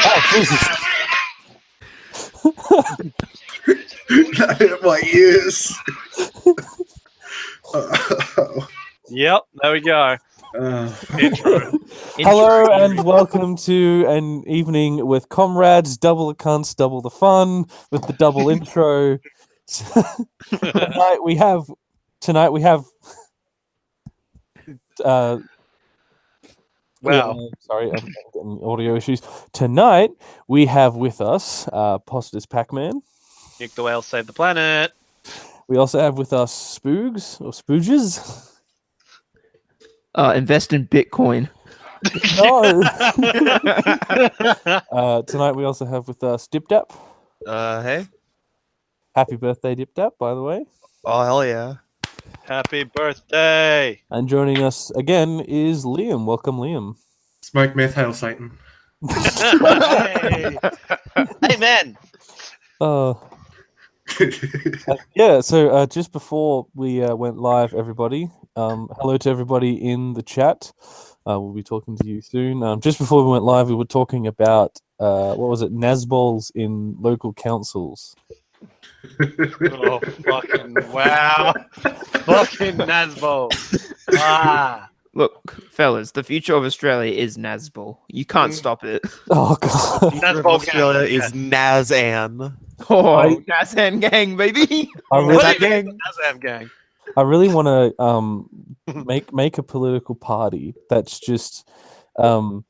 Oh, Jesus. That hit my ears. Oh. Yep, there we go. Intro. Hello and welcome to an evening with comrades. Double the cunts, double the fun with the double intro. Tonight we have. Wow. Sorry, I'm getting audio issues. Tonight we have with us Posters Pac-Man. Nick the Whale saved the planet. We also have with us Spoogs or Spooges. Invest in Bitcoin. No. Tonight we also have with us Dip Dap. Hey. Happy birthday, Dip Dap, by the way. Oh, hell yeah. Happy birthday. And joining us again is Liam. Welcome, Liam. Smoke meth, hail Satan. Hey. Amen. So just before we went live, everybody, hello to everybody in the chat. We'll be talking to you soon. Just before we went live, we were talking about, what was it, Nazbols in local councils. Oh, fucking wow. Fucking Nazbo. Look, fellas, the future of Australia is Nazbol. You can't stop it. Oh, God. Nazbo Australia is Nazan. Oh, Nazan gang, baby. Nazam gang. I really want to make a political party that's just a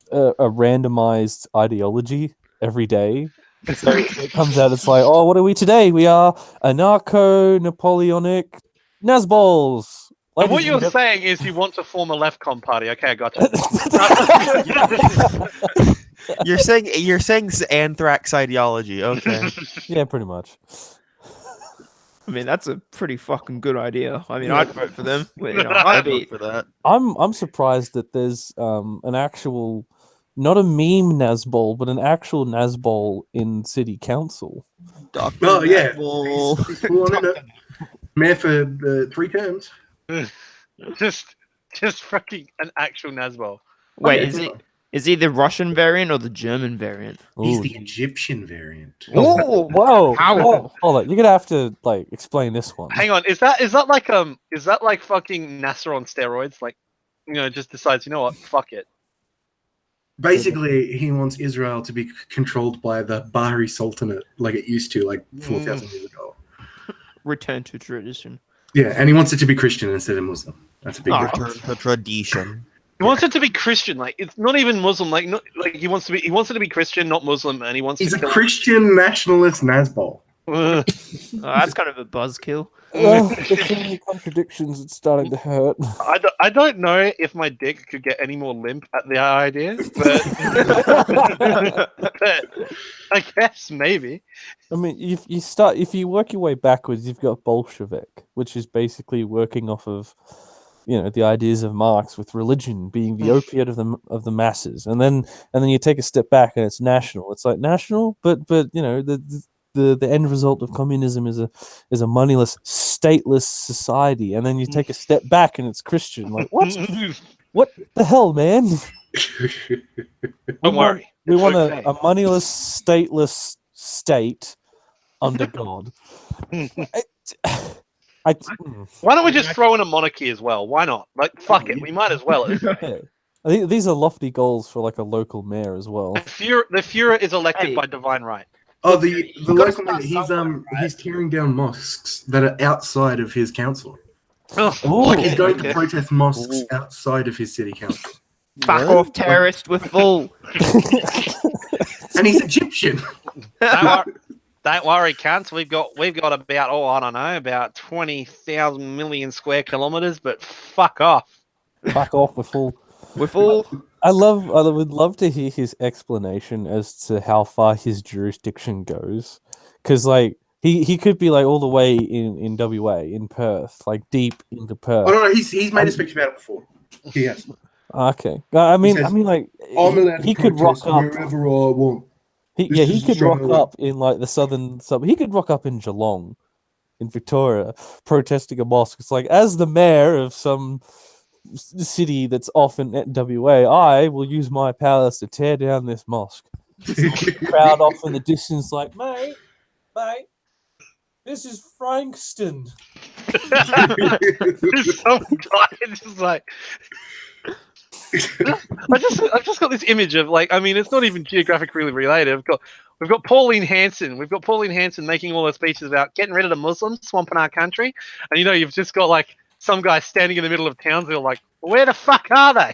randomized ideology every day. So it comes out, it's like, oh, what are we today? We are anarcho-Napoleonic Nazbols. And what you're saying is you want to form a left-com party. Okay, I gotcha. You're saying anthrax ideology. Okay. Yeah, pretty much. I mean, that's a pretty fucking good idea. I mean, I'd vote for them. But, I'd vote for that. I'm surprised that there's an actual, not a meme Nazbol, but an actual Nazbol in city council. Oh, yeah. He's full on it. Mayor for 3 terms. just fucking an actual Nazbol. Wait, is he the Russian variant or the German variant? He's Ooh. the Egyptian variant. Oh, Whoa! How? Hold on, you're gonna have to explain this one. Hang on, is that like fucking Nasser on steroids? Like, just decides, you know what, fuck it. Basically, he wants Israel to be controlled by the Bahri Sultanate like it used to, like 4,000 years ago. Return to tradition. Yeah, and he wants it to be Christian instead of Muslim. That's a big Return difference. to tradition. He wants it to be Christian, like it's not even Muslim, like he wants it to be Christian, not Muslim, and he wants He's to a kill Christian nationalist Nazbol. That's kind of a buzzkill. There's so many contradictions. It's starting to hurt. I don't know if my dick could get any more limp at the idea, but, but I guess maybe. I mean, if you work your way backwards, you've got Bolshevik, which is basically working off of, the ideas of Marx, with religion being the opiate of the masses, and then you take a step back and it's national. It's like national, but the end result of communism is a moneyless, stateless society, and then you take a step back and it's Christian. Like what the hell, man? Don't worry. We It's want okay. a moneyless, stateless state under God. Why don't we just throw in a monarchy as well? Why not? Like, fuck it, we might as well. Yeah. I think these are lofty goals for a local mayor as well. The Führer is elected by divine right. Oh, the local start mayor, somewhere, he's tearing down mosques that are outside of his council. Ooh. Like he's going to protest mosques outside of his city council. Fuck off, terrorist with full. And he's Egyptian. Don't worry, cunts. We've got about 20,000 million square kilometers, but fuck off. Fuck off with full. With full. I would love to hear his explanation as to how far his jurisdiction goes, because he could be all the way in WA, in Perth, deep into Perth. Oh no, he's made a speech about it before. He has. Okay, I mean, says, I'm allowed he could rock up wherever I want. He could rock up in the southern sub. He could rock up in Geelong, in Victoria, protesting a mosque. It's as the mayor of some city that's off in WA, I will use my powers to tear down this mosque. Crowd off in the distance, like, mate, this is Frankston. There's some guy just like. I've just got this image of like, I mean, it's not even geographically related. We've got Pauline Hanson. We've got Pauline Hanson making all her speeches about getting rid of the Muslims swamping our country, and you've just got like some guy standing in the middle of Townsville, like, where the fuck are they?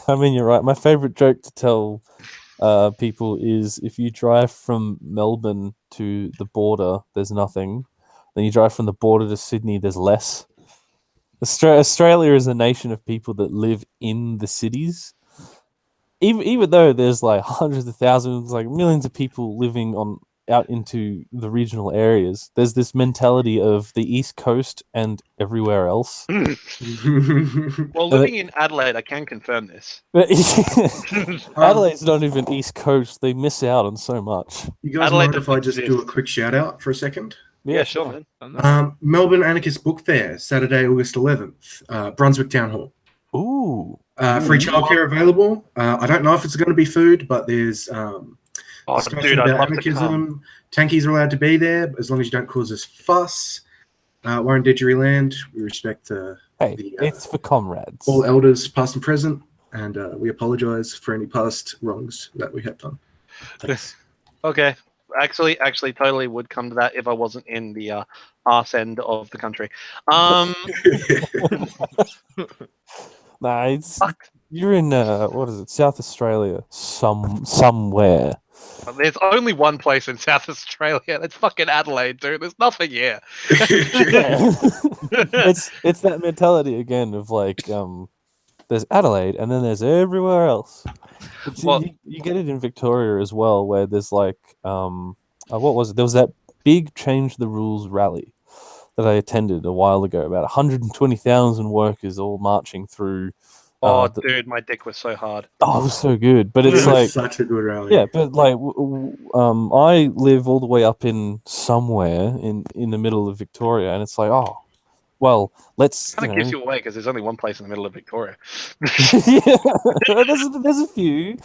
I mean, you're right. My favorite joke to tell people is if you drive from Melbourne to the border, there's nothing. Then you drive from the border to Sydney, there's less. Australia is a nation of people that live in the cities. Even though there's like hundreds of thousands, like millions of people living out into the regional areas, there's this mentality of the East Coast and everywhere else. Well, living in Adelaide, I can confirm this. Adelaide's not even East Coast. They miss out on so much. You guys Adelaide mind if I doesn't just do a exist. quick shout out for a second? Yeah, sure, man. Melbourne Anarchist Book Fair, Saturday, August 11th, Brunswick Town Hall. Ooh. Free childcare available. I don't know if it's going to be food, but there's discussion dude, I'd about love to come. anarchism. Tankies are allowed to be there as long as you don't cause us fuss. Warren Didgeryland, we respect Hey, it's for comrades. all elders, past and present, and we apologise for any past wrongs that we have done. Thanks. Okay. Actually, totally would come to that if I wasn't in the arse end of the country. Nah, you're in what is it? South Australia, somewhere. There's only one place in South Australia. That's fucking Adelaide, dude. There's nothing here. It's that mentality again of like there's Adelaide and then there's everywhere else. Well- You get it in Victoria as well, where there's like what was it? There was that big Change the Rules rally that I attended a while ago. About 120,000 workers all marching through. Dude, my dick was so hard. Oh, it was so good, but It it's was like such a good rally. yeah, but like I live all the way up in somewhere in the middle of Victoria, and it's like, oh, well, let's. Kind of gives you away because there's only one place in the middle of Victoria. Yeah, there's a few.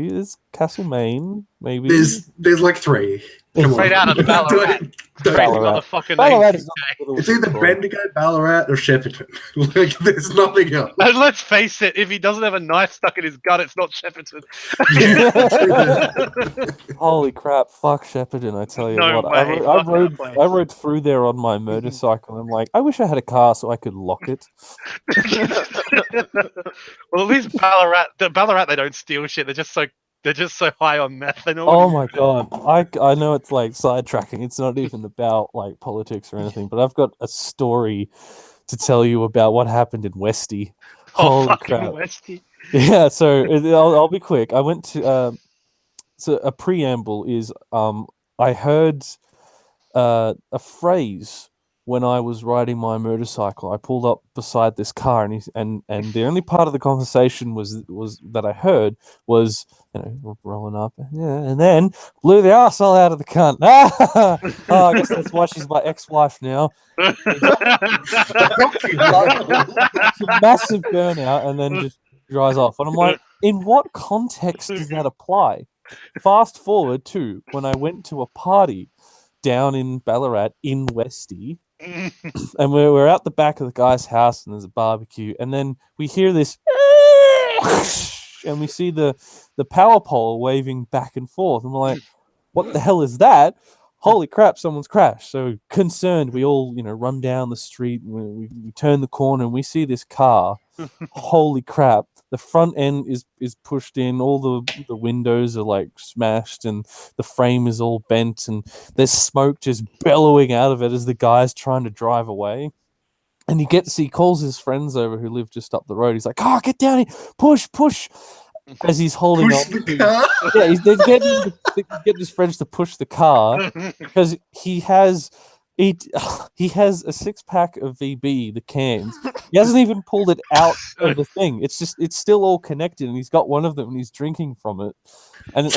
There's Castlemaine, maybe. There's like three. Come Straight on. out of Ballarat. Straight Ballarat. out of fucking Ballarat name. is not the middle of It's either Victoria. Bendigo, Ballarat, or Shepparton. Like, there's nothing else. And let's face it, if he doesn't have a knife stuck in his gut, it's not Shepparton. Holy crap! Fuck Shepparton! I tell you No what, way, I fuck that rode place. I rode through there on my motorcycle. I'm like, I wish I had a car so I could lock it. Well, at least Ballarat, they don't steal shit. They're just so high on meth. They know. Oh my god! I know it's like sidetracking. It's not even about like politics or anything. But I've got a story to tell you about what happened in Westy. Holy fucking crap! Westy. Yeah, so I'll be quick. I went to so a preamble is I heard a phrase when I was riding my motorcycle. I pulled up beside this car, and the only part of the conversation was that I heard was rolling up, and then blew the arsehole out of the cunt. Oh, I guess that's why she's my ex-wife now. It's a massive burnout, and then just dries off. And I'm like, in what context does that apply? Fast forward to when I went to a party down in Ballarat in Westy, and we're out the back of the guy's house, and there's a barbecue, and then we hear this, and we see the power pole waving back and forth, and we're like, what the hell is that? Holy crap, someone's crashed. So concerned, we all run down the street, and we turn the corner, and we see this car. Holy crap, the front end is pushed in, all the windows are like smashed, and the frame is all bent, and there's smoke just bellowing out of it as the guy's trying to drive away. And he calls his friends over who live just up the road. He's like, oh, get down here, push, as he's holding Push on the to car. yeah, he's getting his friends to push the car because he has a 6-pack of VB, the cans. He hasn't even pulled it out of the thing. It's still all connected, and he's got one of them and he's drinking from it. And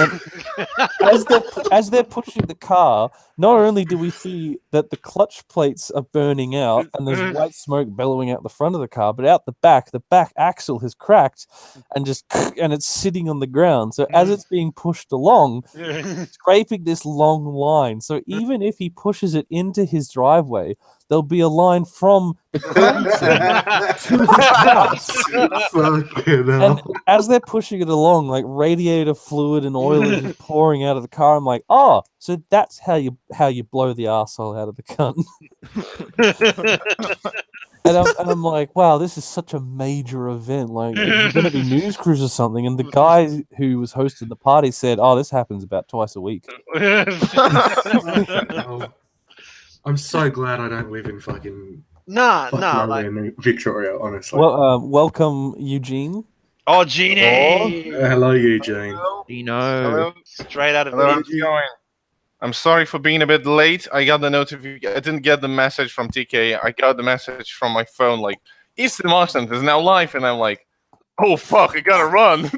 as they're pushing the car, not only do we see that the clutch plates are burning out and there's white smoke bellowing out the front of the car, but out the back axle has cracked and it's sitting on the ground. So as it's being pushed along, scraping this long line. So even if he pushes it into his driveway, there'll be a line from the crime scene to his house. Fucking And hell. as they're pushing it along, like radiator fluid and oil is just pouring out of the car. I'm like, oh, so that's how you blow the arsehole out of the cunt. And I'm like, wow, this is such a major event. Like, it's going to be news crews or something. And the guy who was hosting the party said, oh, this happens about twice a week. I'm so glad I don't live in fucking Nah, nowhere like, in Victoria, honestly. Well, welcome, Eugene. oh, Genie! Hello, Eugene. Dino. Straight out of Hello, how's the it going? I'm sorry for being a bit late. I got the notification. I didn't get the message from TK. I got the message from my phone, like, Eastern Marshland is now live, and I'm like, oh fuck, I gotta run.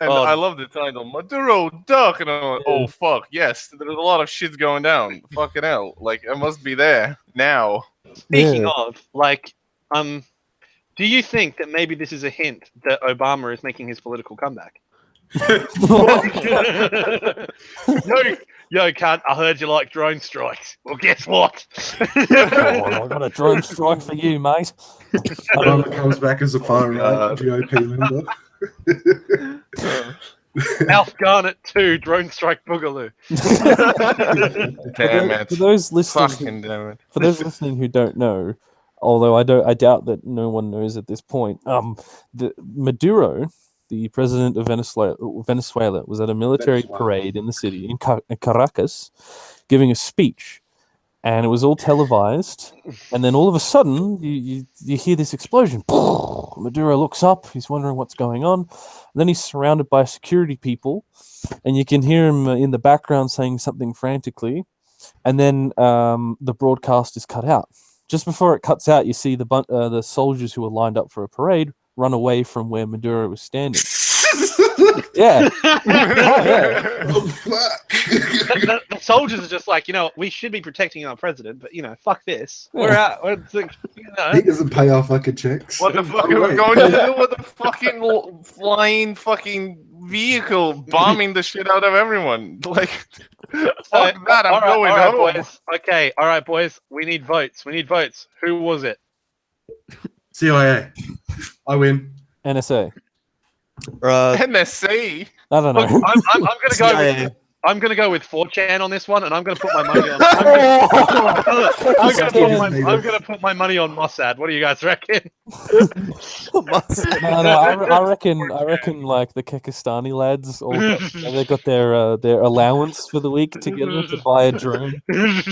And Oh. I love the title, Maduro duck, and I'm like, oh fuck, yes, there's a lot of shit going down. Fucking hell, like I must be there now. Speaking Yeah. of, like, do you think that maybe this is a hint that Obama is making his political comeback? Yo, cunt, I heard you like drone strikes. Well, guess what? Oh, I got a drone strike for you, mate. Obama comes back as a far right GOP member. Alf Garnett 2, drone strike boogaloo. Damn it. For those listening, Fucking damn it. for those listening who don't know, although I doubt that no one knows at this point, the Maduro, the president of Venezuela, was at a military parade in the city in Caracas, giving a speech, and it was all televised. And then all of a sudden, you hear this explosion. Maduro looks up. He's wondering what's going on. And then he's surrounded by security people, and you can hear him in the background saying something frantically. And then the broadcast is cut out. Just before it cuts out, you see the soldiers who were lined up for a parade run away from where Maduro was standing. Yeah. Oh, fuck. The soldiers are just like, we should be protecting our president, but, fuck this. We're out. He doesn't pay our fucking checks. What the fuck Oh, are we wait. going to do with the fucking flying fucking vehicle bombing the shit out of everyone? Like, fuck that, I'm going home. Boys. Okay, all right, boys. We need votes. Who was it? CIA. I win. NSA. NSA? I don't know. Look, I'm gonna go. CIA. I'm gonna go with 4chan on this one, and I'm gonna put my money on. I'm gonna put my money on Mossad. What do you guys reckon? I reckon like the Kekistani lads, they got their allowance for the week together to buy a drone,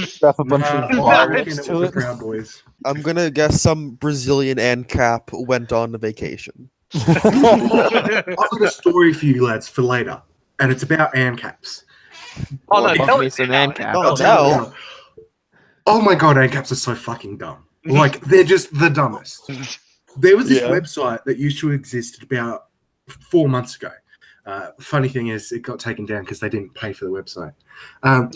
strap a bunch of I reckon fireworks it to was it. the Proud Boys. I'm gonna guess some Brazilian ANCAP went on a vacation. I've got a story for you lads for later, and it's about ANCAPs. Oh no, Give tell me me some ANCAP. Oh, no. Oh my god, ANCAPs are so fucking dumb. Like, they're just the dumbest. There was this website that used to exist about 4 months ago. Funny thing is, it got taken down because they didn't pay for the website. But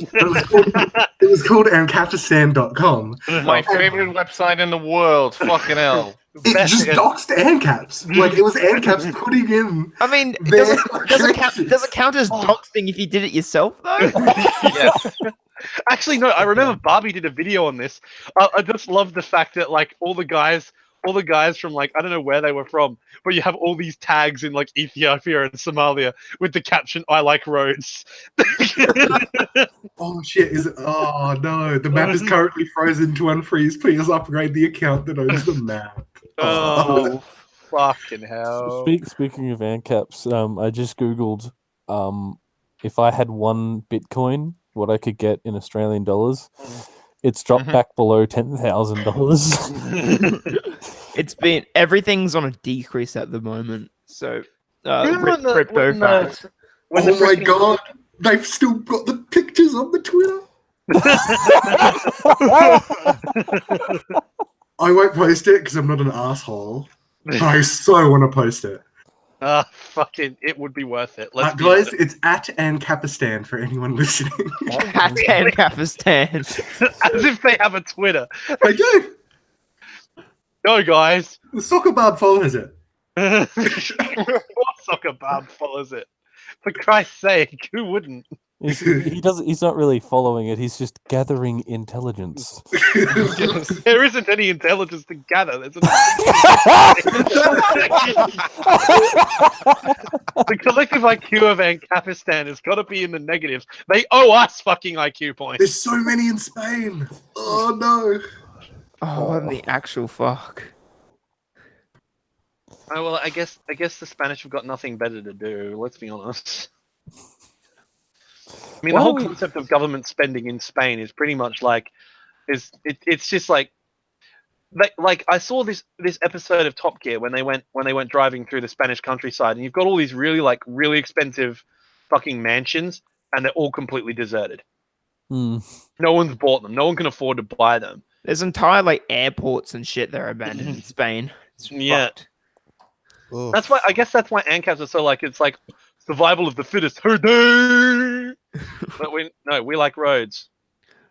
it was called ANCAPistan.com. My favorite website in the world. Fucking hell. It just doxed ANCAPs. Like, it was ANCAPs putting in. I mean, their does it count as doxing if you did it yourself, though? Yes. Actually, no. I remember Barbie did a video on this. I just love the fact that like all the guys from like I don't know where they were from, but you have all these tags in like Ethiopia and Somalia with the caption "I like roads." Oh shit! Is it? Oh no! The map is currently frozen to unfreeze. Please upgrade the account that owns the map. Oh, fucking hell! Speaking of ANCAPs, I just googled if I had one Bitcoin, what I could get in Australian dollars. It's dropped back below $10,000. Everything's on a decrease at the moment. So Remember crypto facts. Oh my god! They've still got the pictures on the Twitter. I won't post it because I'm not an asshole. But I so want to post it. Fucking, it would be worth it. Let's be guys, honest. it's at Ancapistan for anyone listening. Goddamn Pakistan. As if they have a Twitter. They do. Go, guys. The soccer barb follows it. What soccer barb follows it? For Christ's sake, who wouldn't? He's not really following it. He's just gathering intelligence. There isn't any intelligence to gather. There's the collective IQ of Ancapistan has got to be in the negatives. They owe us fucking IQ points. There's so many in Spain. Oh no. Oh, what the actual fuck? Oh well, I guess the Spanish have got nothing better to do. Let's be honest. I mean, the whole concept of government spending in Spain is pretty much like, it's just like I saw this episode of Top Gear when they went driving through the Spanish countryside, and you've got all these really expensive fucking mansions, and they're all completely deserted. No one's bought them. No one can afford to buy them. There's entire like airports and shit that are abandoned in Spain. It's fucked. That's why that's why ANCAPs are so like, it's like survival of the fittest. Hooray! But we like roads.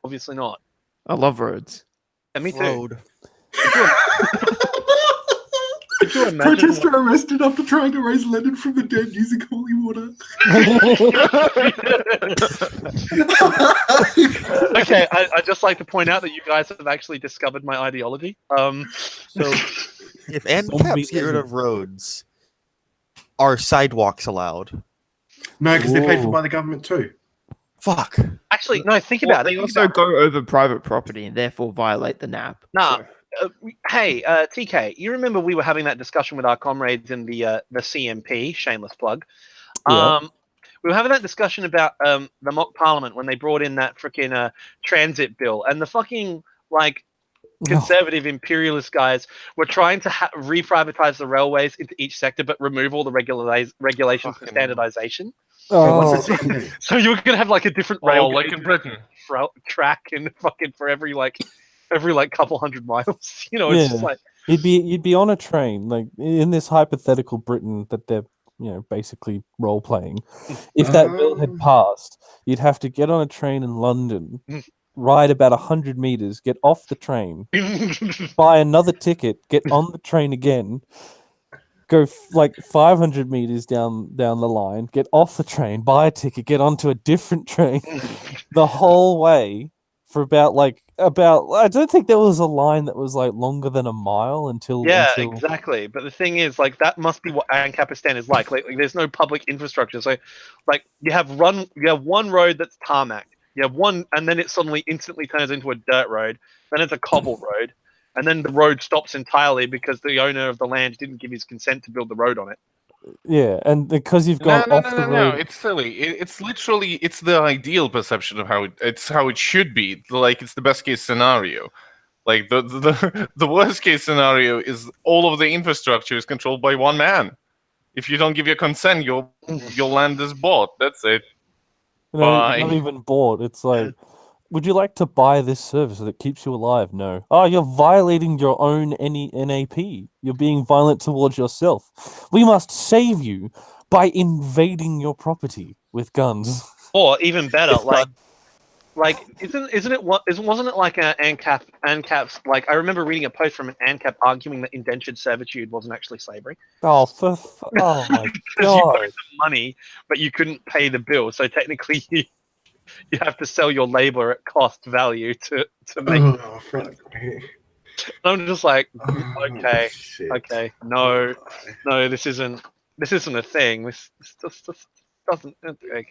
Obviously not. I love roads. And me too. Road. Could you imagine Protester arrested after trying to raise Lenin from the dead using holy water. Okay, I just like to point out that you guys have actually discovered my ideology. So, if ANCAPs get rid of roads, are sidewalks allowed? No, because they're paid for by the government too. Fuck. Actually, no, think about They it. also go over private property and therefore violate the NAP. Nah. So- Hey, TK, you remember we were having that discussion with our comrades in the CMP, shameless plug. Yeah. We were having that discussion about the mock parliament when they brought in that freaking transit bill, and the fucking like conservative imperialist guys were trying to re-privatize the railways into each sector, but remove all the regulations for standardization. What's the CMP? So you were gonna have like a different rail, like in Britain. track, and fucking for every couple hundred miles. You know, it's just like you'd be on a train, like in this hypothetical Britain that they're basically role playing. If that bill had passed, you'd have to get on a train in London, ride about 100 meters, get off the train, buy another ticket, get on the train again, go like 500 meters down the line, get off the train, buy a ticket, get onto a different train, the whole way for about I don't think there was a line that was like longer than a mile until exactly. But the thing is, like, that must be what Ancapistan is like. Like there's no public infrastructure, so like you have one road that's tarmac, you have one, and then it suddenly instantly turns into a dirt road, then it's a cobble road, and then the road stops entirely because the owner of the land didn't give his consent to build the road on it. Yeah, and because you've gone off the road. No, it's silly. It's literally the ideal perception of how it should be. Like it's the best case scenario. Like the worst case scenario is all of the infrastructure is controlled by one man. If you don't give your consent, your land is bought. That's it. Not even bought. It's like, would you like to buy this service that keeps you alive? No. Oh, you're violating your own NAP. You're being violent towards yourself. We must save you by invading your property with guns. Or even better, wasn't it like an ANCAP's? Like, I remember reading a post from an ANCAP arguing that indentured servitude wasn't actually slavery. Oh, oh my Because you owed god! them money, but you couldn't pay the bill, so technically you have to sell your labor at cost value to make. Oh, fuck me. I'm just like, Oh, shit. okay, no, this isn't a thing. This just doesn't. Okay.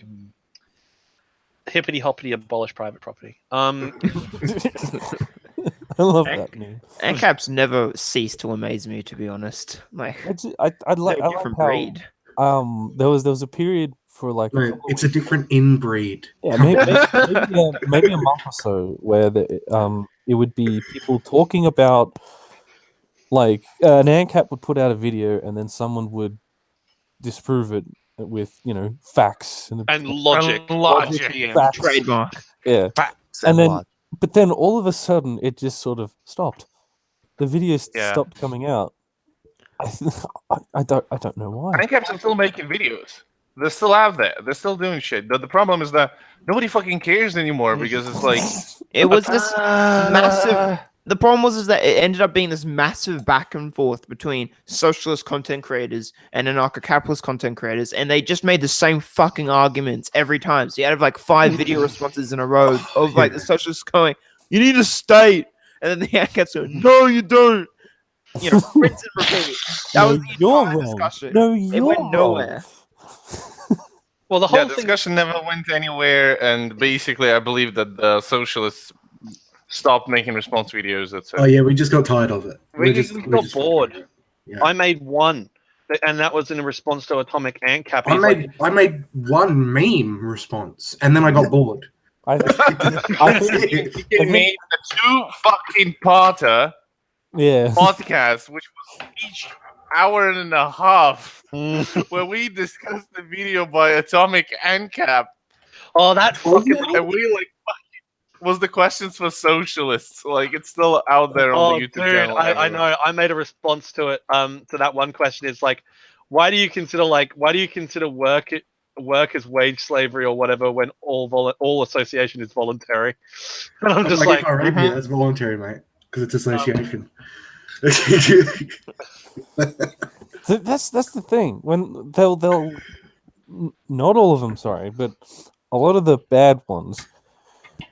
Hippity hoppity abolish private property. I love that meme. ANCAPs never cease to amaze me, to be honest. Like, I like they're a different how, breed. there was a period for like No, it's a different inbreed. maybe a month or so where it would be people talking about like an ANCAP would put out a video and then someone would disprove it with facts And logic. facts. Trademark. Yeah, Facts and and then what? but then all of a sudden it just sort of stopped. The video stopped coming out. I don't know why. ANCAPs are still making videos. They're still out there. They're still doing shit. The problem is that nobody fucking cares anymore because it's like It was this massive. The problem was that it ended up being this massive back and forth between socialist content creators and anarcho-capitalist content creators, and they just made the same fucking arguments every time. So you had like 5 video responses in a row of like the socialists going, "You need a state," and then the ANCAPs going, "No, you don't." You know, rinse and repeat. That was the entire discussion. No, It went nowhere. Well, the whole thing. discussion never went anywhere, and basically, I believe that the socialists stopped making response videos. That's it. Oh yeah, we just got tired of it. We got bored. Yeah. I made one, and that was in response to Atomic ANCAP. I made one meme response, and then I got bored. I think He made a 2 fucking parter yeah. podcast, which was each hour and a half, where we discussed the video by Atomic ANCAP. Oh, that fucking. And we like was the questions for socialists. Like it's still out there on the YouTube channel. I know. I made a response to it. To that one question is like, why do you consider work as wage slavery or whatever when all association is voluntary? And I'm just like, Arabia, that's voluntary, mate, because it's association. That's the thing. When they'll not all of them, sorry, but a lot of the bad ones,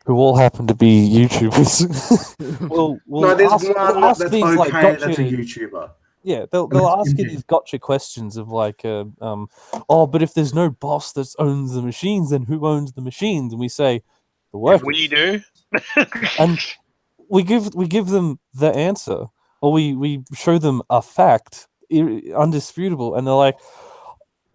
who all happen to be YouTubers, will no, there's ask, one ask that's these okay. like gotcha. That's a YouTuber. Yeah, they'll That's ask you Indian. these gotcha questions of like, oh, but if there's no boss that owns the machines, then who owns the machines? And we say, the workers. we do. And we give them the answer, or we show them a fact, undisputable, and they're like,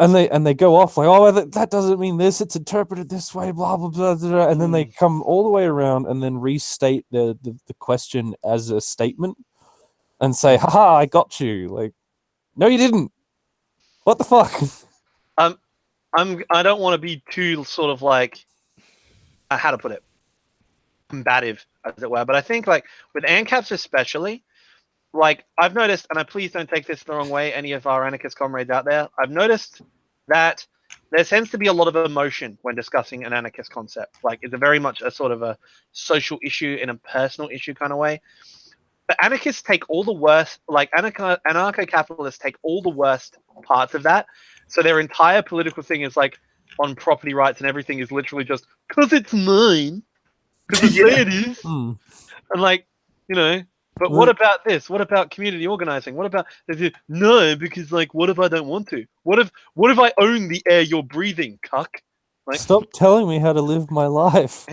and they go off like, oh, that doesn't mean this, it's interpreted this way, blah blah blah, blah, blah. And then they come all the way around and then restate the question as a statement and say, haha, I got you. Like, no, you didn't. What the fuck? I don't want to be too sort of like, how to put it, combative as it were, but I think like with ANCAPs especially, like I've noticed, and please don't take this the wrong way, any of our anarchist comrades out there, I've noticed that there tends to be a lot of emotion when discussing an anarchist concept. Like it's a very much a sort of a social issue in a personal issue kind of way. But anarchists take all the worst, like anarcho-capitalists take all the worst parts of that. So their entire political thing is like on property rights and everything is literally just, because it's mine. Because I say it is. And like, you know, but what about this? What about community organizing? What about no? Because like, what if I don't want to? What if I own the air you're breathing, cuck? Like, stop telling me how to live my life.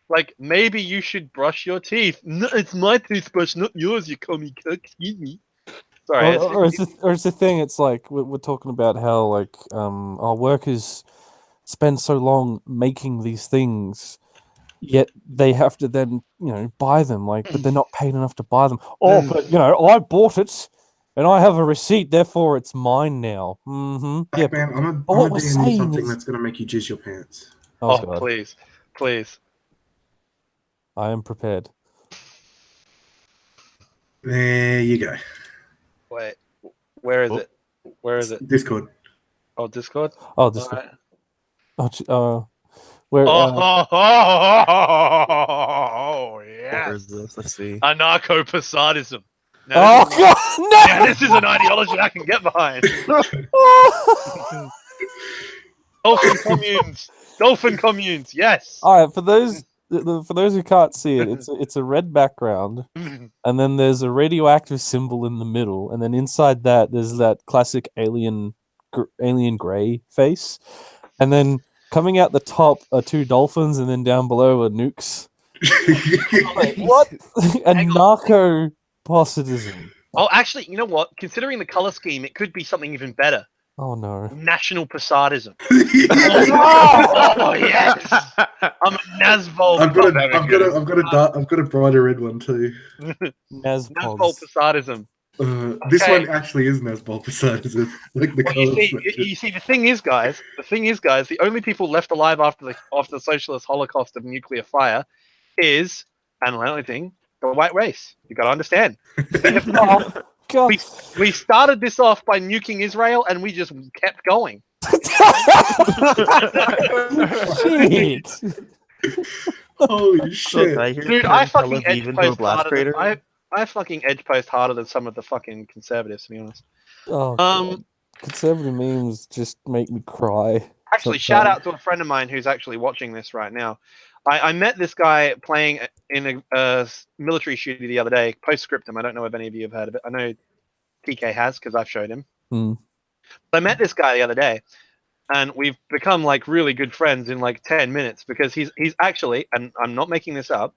Like maybe you should brush your teeth. No, it's my toothbrush, not yours. You commie cuck. Excuse me. Sorry. Or it's the thing. It's like we're talking about how like our workers spend so long making these things. Yet they have to then, buy them, like, but they're not paid enough to buy them. Oh, but I bought it, and I have a receipt, therefore it's mine now. Mm-hmm. Yeah, man, I'm gonna do something that's gonna make you jizz your pants. Oh, please. I am prepared. There you go. Wait, where is it? Where is it? Discord. Oh, Discord. Oh, Discord. Right. Where? Oh, yeah. Where is this? Let's see. Anarcho-Passadism. God, no! Yeah, this is an ideology I can get behind. Dolphin communes. Yes. All right, for those who can't see it, it's a red background, and then there's a radioactive symbol in the middle, and then inside that there's that classic alien gray face, and then coming out the top are 2 dolphins, and then down below are nukes. Like, what? Anarcho-Passadism. Oh, actually, you know what? Considering the color scheme, it could be something even better. Oh no. National Passadism. Oh yes. I'm a Nazbol. I've got a brighter red one too. Nazbol Passadism. This one actually is Nazbol Passadism. Like the you see, the thing is, guys, the only people left alive after the socialist holocaust of nuclear fire is, and the only thing, the white race. You got to understand. God. We started this off by nuking Israel, and we just kept going. Shit. Holy Look, shit! I hear Dude, turn I Tel fucking Aviv edge into a post blast harder than crater. I fucking edge post harder than some of the fucking conservatives, to be honest. Oh, God. Conservative memes just make me cry. Actually, shout out to a friend of mine who's actually watching this right now. I met this guy playing in a military shooter the other day. Postscriptum. I don't know if any of you have heard of it. I know TK has because I've showed him. Hmm. I met this guy the other day, and we've become like really good friends in like 10 minutes because he's actually, and I'm not making this up,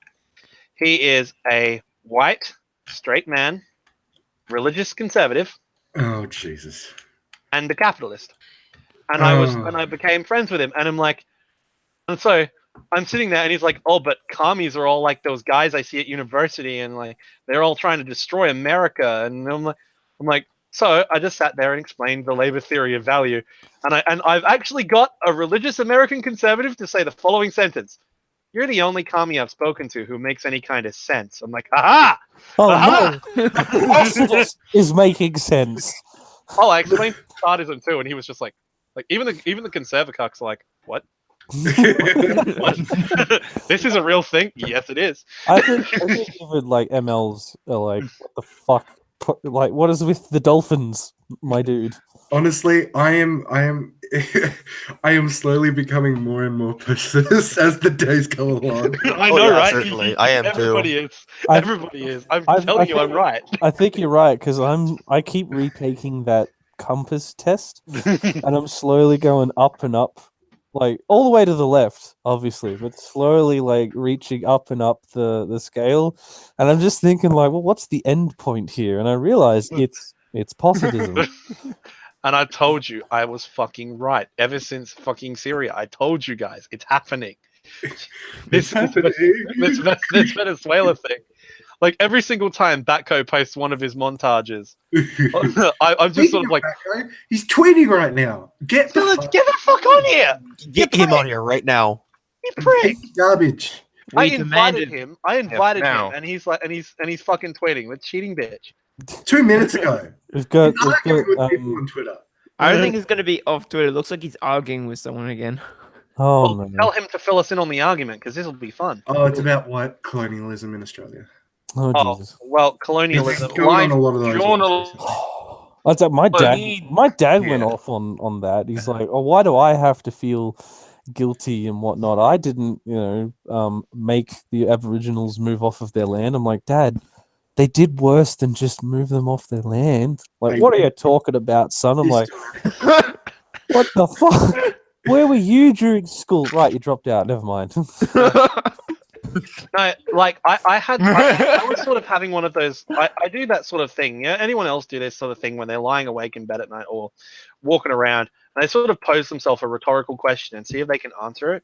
he is a white straight man, religious conservative, Oh Jesus! and a capitalist. And I Oh. became friends with him, and I'm like, and so I'm sitting there, and he's like, "Oh, but commies are all like those guys I see at university, and like they're all trying to destroy America." And I'm like, so I just sat there and explained the labor theory of value, and I've actually got a religious American conservative to say the following sentence: "You're the only commie I've spoken to who makes any kind of sense." I'm like, "Aha! Oh, Aha!" no. Exodus is making sense. Oh, I explained Sardism too, and he was just like even the conservacucks are like, what? What? This is a real thing? Yes, it is. I think even like MLs are like, what the fuck? Like, what is with the dolphins, my dude? Honestly, I am I am slowly becoming more and more pessimist as the days go along. I Oh, know, yeah, right? certainly. I am too. Everybody is. I've- Everybody is. I'm I've- telling I you, I'm think- right. I think you're right because I keep retaking that compass test, and I'm slowly going up and up, like all the way to the left, obviously, but slowly like reaching up and up the scale, and I'm just thinking like, well, what's the end point here? And I realize it's positivism. And I told you I was fucking right. Ever since fucking Syria, I told you guys it's happening. This Venezuela thing. Like every single time Batco posts one of his montages, I'm just sort of like, that guy, he's tweeting right now. Get the fuck get the fuck on here, Get him on here right now. you prick! garbage. I We invited demanded. him. I invited him, now. and he's like, and he's fucking tweeting with cheating bitch. 2 minutes ago. We've got, He's arguing with people on Twitter. I don't think it's going to be off Twitter. It looks like he's arguing with someone again. oh Well, man, tell him to fill us in on the argument because this will be fun. Oh, it's about white colonialism in Australia. oh Oh Jesus. well, It's colonialism. going on a lot of those. journal- ones recently. My dad went Yeah. off on that. He's like, oh, why do I have to feel guilty and whatnot? I didn't, make the Aboriginals move off of their land. I'm like, Dad, they did worse than just move them off their land. Like, They what are you did. talking about, son? I'm This like, time- what the fuck? Where were you during school? Right, you dropped out. Never mind. No, like I was sort of having one of those. I do that sort of thing. Yeah, anyone else do this sort of thing when they're lying awake in bed at night or walking around, and they sort of pose themselves a rhetorical question and see if they can answer it.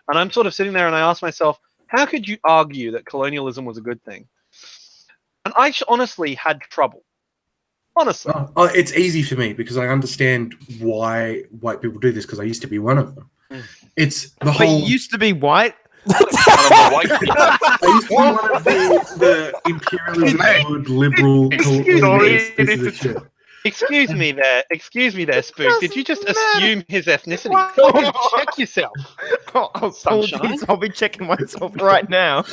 And I'm sort of sitting there and I ask myself, how could you argue that colonialism was a good thing? And I honestly had trouble. Honestly, it's easy for me because I understand why white people do this because I used to be one of them. It's the But whole. you used to be white. I used to be one of the imperialism good liberal colonialist pieces of shit. excuse me there, Spook. Did you just assume his ethnicity? Check yourself. I'll be checking myself right now.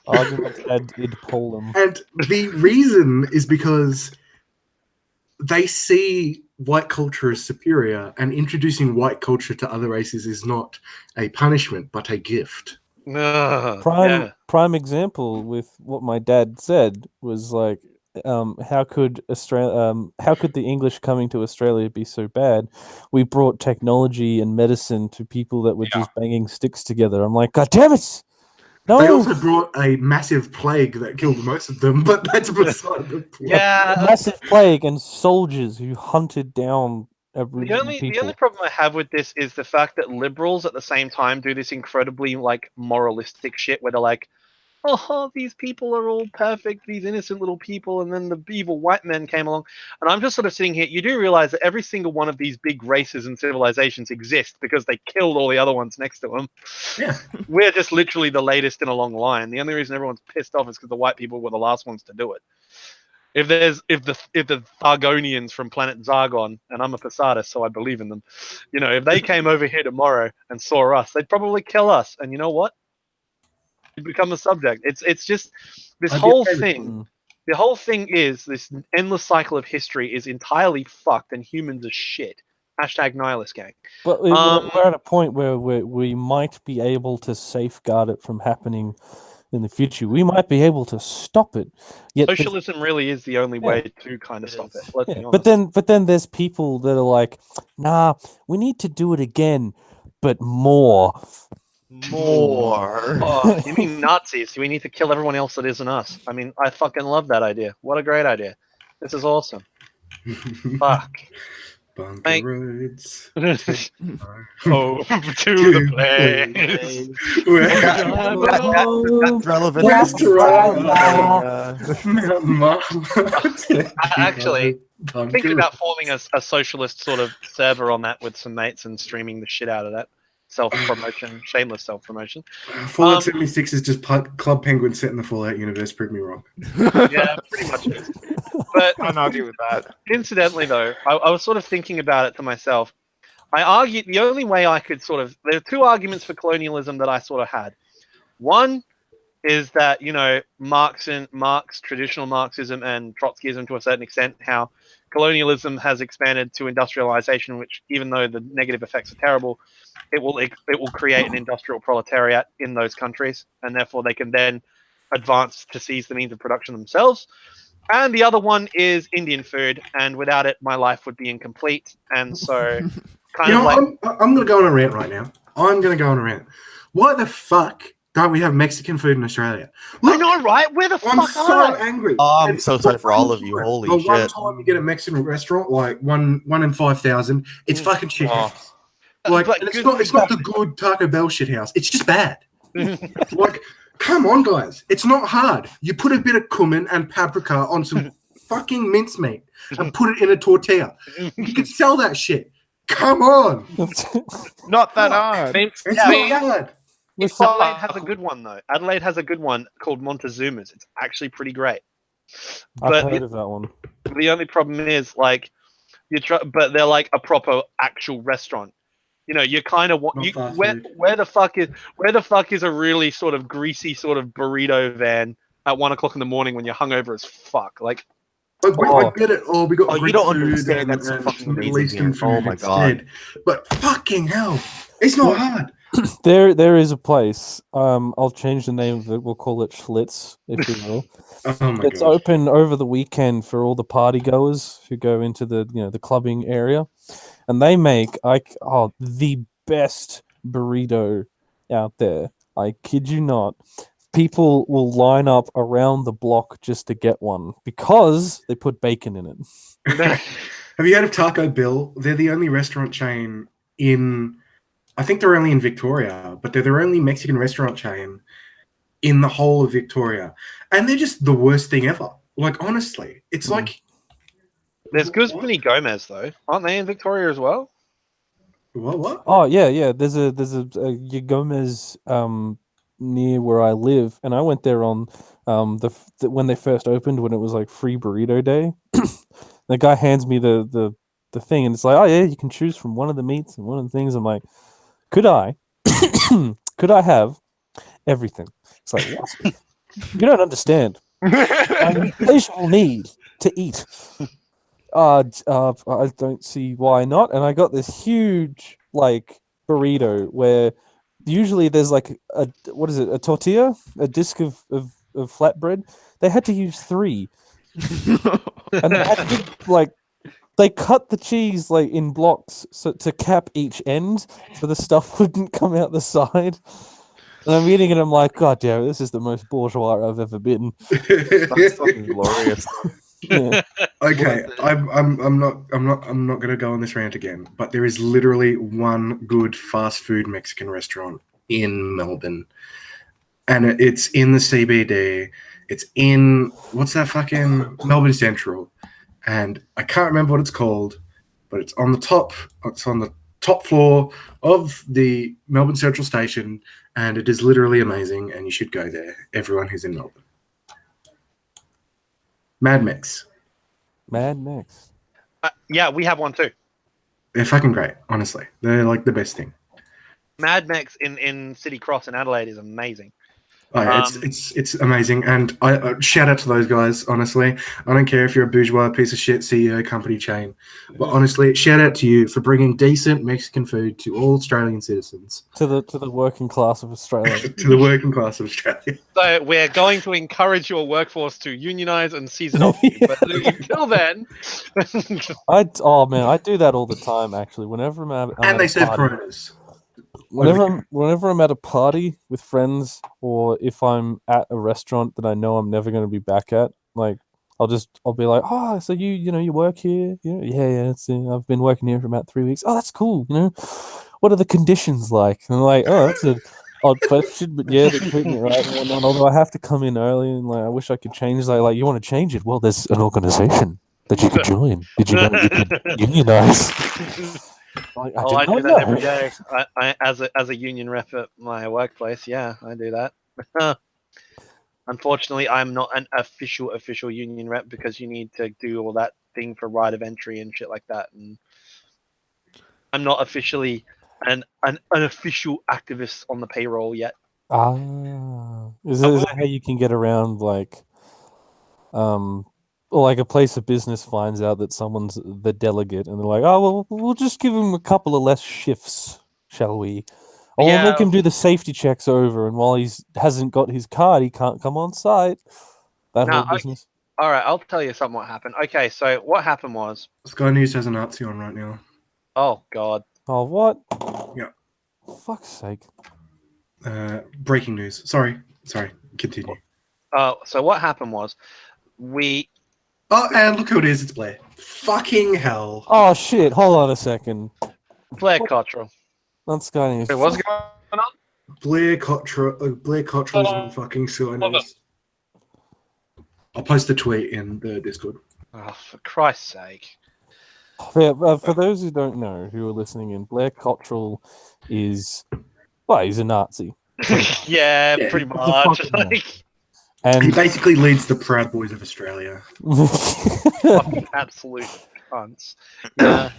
Arguments ad polum. And the reason is because they see white culture as superior, and introducing white culture to other races is not a punishment but a gift. Prime example with what my dad said was like, how could the English coming to Australia be so bad? We brought technology and medicine to people that were just banging sticks together. I'm like, God damn it! No. They also brought a massive plague that killed most of them, but that's beside the point. Yeah. Massive plague and soldiers who hunted down Aboriginal The people. only problem I have with this is the fact that liberals at the same time do this incredibly like moralistic shit where they're like, oh, these people are all perfect, these innocent little people, and then the evil white men came along. And I'm just sort of sitting here, you do realize that every single one of these big races and civilizations exist because they killed all the other ones next to them. Yeah. We're just literally the latest in a long line. The only reason everyone's pissed off is because the white people were the last ones to do it. If the Thargonians from planet Zargon, and I'm a Posadist, so I believe in them, if they came over here tomorrow and saw us, they'd probably kill us. And you know what? We'd become the subject. It's just this I'd be whole okay with thing. The whole thing is this endless cycle of history is entirely fucked, and humans are shit. Hashtag nihilist gang. But we're at a point where we might be able to safeguard it from happening in the future. We might be able to stop it. Yet Socialism really is the only way to kind of stop it. Let's be honest. but then there's people that are like, nah, we need to do it again, but more. Oh, you mean Nazis? We need to kill everyone else that isn't us. I mean, I fucking love that idea. What a great idea. This is awesome. Fuck. Bunker roads. Oh, to the place. That's relevant. Actually, thinking about forming a socialist sort of server on that with some mates and streaming the shit out of that. Self-promotion, shameless self-promotion. Fallout 76 is just Club Penguin set in the Fallout universe. Prove me wrong. Yeah, pretty much. But I can't argue with that. Incidentally, though, I was sort of thinking about it to myself. I argued the only way I could there are two arguments for colonialism that I sort of had. One is that, Marx, traditional Marxism and Trotskyism to a certain extent, how colonialism has expanded to industrialization, which, even though the negative effects are terrible, it will create an industrial proletariat in those countries, and therefore they can then advance to seize the means of production themselves. And the other one is Indian food, and without it, my life would be incomplete. And so, I'm going to go on a rant right now. I'm going to go on a rant. Why the fuck don't we have Mexican food in Australia? Look, I know, right? Where the fuck I'm so angry. Oh, I'm so sorry for all of you. Holy shit. One time you get a Mexican restaurant, like one in 5,000, it's fucking shit house. Like, and it's not the good Taco Bell shit house. It's just bad. Like, come on, guys. It's not hard. You put a bit of cumin and paprika on some fucking mincemeat and put it in a tortilla. You can sell that shit. Come on. Not that hard. It's not hard. Adelaide has a good one, though. Adelaide has a good one called Montezuma's. It's actually pretty great. I've heard of that one. The only problem is, like, but they're like a proper actual restaurant. You kind of want where the fuck is a really sort of greasy sort of burrito van at 1 o'clock in the morning when you're hungover as fuck? Like, I get it. Oh, we got you Greek don't food understand. and, That's and fucking Middle amazing. Eastern food Oh my instead. god! But fucking hell, it's not hard. There is a place. I'll change the name of it. We'll call it Schlitz, if you will. Oh my It's open over the weekend for all the party goers who go into the clubbing area, and they make the best burrito out there. I kid you not. People will line up around the block just to get one because they put bacon in it. Have you heard of Taco Bell? They're the only restaurant chain I think they're only in Victoria, but they're the only Mexican restaurant chain in the whole of Victoria. And they're just the worst thing ever. Like, honestly, it's like... There's Guzman Gomez, though. Aren't they in Victoria as well? What? Oh, yeah. There's a Gomez near where I live, and I went there on when they first opened, when it was like free burrito day. The guy hands me the thing, and it's like, oh yeah, you can choose from one of the meats and one of the things. I'm like, could I have everything? It's like, what? You don't understand. I insatiable need to eat. I don't see why not. And I got this huge like burrito where usually there's like a tortilla, a disc of flatbread. They had to use 3, and they had to they cut the cheese like in blocks to cap each end, so the stuff wouldn't come out the side. And I'm eating it. I'm like, God damn, this is the most bourgeois I've ever been. That's fucking glorious. Yeah. Okay, I'm not gonna go on this rant again, but there is literally one good fast food Mexican restaurant in Melbourne, and it's in the CBD. It's in what's that fucking Melbourne Central, and I can't remember what it's called, but it's on the top. It's on the top floor of the Melbourne Central Station, and it is literally amazing. And you should go there. Everyone who's in Melbourne. Mad Mix. Mad Max. Yeah, we have one too. They're fucking great, honestly. They're like the best thing. Mad Max in City Cross in Adelaide is amazing. Oh, yeah, it's amazing, and I shout out to those guys. Honestly, I don't care if you're a bourgeois piece of shit CEO company chain, but honestly, shout out to you for bringing decent Mexican food to all Australian citizens, To the working class of Australia. to the working class of Australia. So we're going to encourage your workforce to unionize and seize it off you. But until then, I do that all the time. Actually, whenever I'm And at they a serve party. Coronas. Whenever I'm at a party with friends, or if I'm at a restaurant that I know I'm never going to be back at, like I'll be like, oh, so you work here? Yeah. I've been working here for about 3 weeks. Oh, that's cool. What are the conditions like? And I'm like, oh, that's an odd question, but yeah, they treat me right. And whatnot. Although I have to come in early, and I wish I could change. Like, you want to change it? Well, there's an organization that you could join. Did you know you could unionize? I do that every day. I as a union rep at my workplace. Yeah, I do that. Unfortunately, I'm not an official union rep because you need to do all that thing for right of entry and shit like that. And I'm not officially an official activist on the payroll yet. Is that how you can get around or like a place of business finds out that someone's the delegate, and they're like, "Oh, well, we'll just give him a couple of less shifts, shall we? Or we'll make him do the safety checks over, and while he hasn't got his card, he can't come on site." That whole business. All right, I'll tell you something what happened. Okay, so what happened was Sky News has a Nazi on right now. Oh God. Oh, what? Yeah. For fuck's sake. Breaking news. Sorry. Continue. So what happened was we. Oh, and look who it is. It's Blair. Fucking hell. Oh shit! Hold on a second. Blair Cottrell. Not Sky News. Wait, what's going on? Blair Cottrell's on fucking Sky News. I'll post the tweet in the Discord. Oh, for Christ's sake. For those who don't know, who are listening in, Blair Cottrell is, he's a Nazi. Yeah, pretty much. And he basically leads the Proud Boys of Australia. Fucking absolute cunts. Yeah.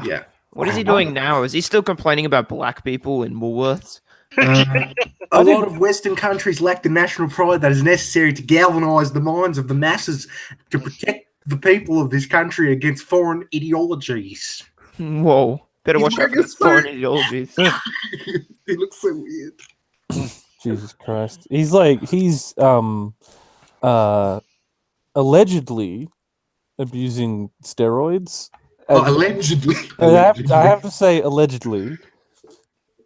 Yeah. What is he doing now? Is he still complaining about black people in Woolworths? A lot of Western countries lack the national pride that is necessary to galvanise the minds of the masses to protect the people of this country against foreign ideologies. Whoa. Better watch out for foreign ideologies. He looks so weird. Jesus Christ. He's allegedly abusing steroids. Allegedly. I have to say allegedly.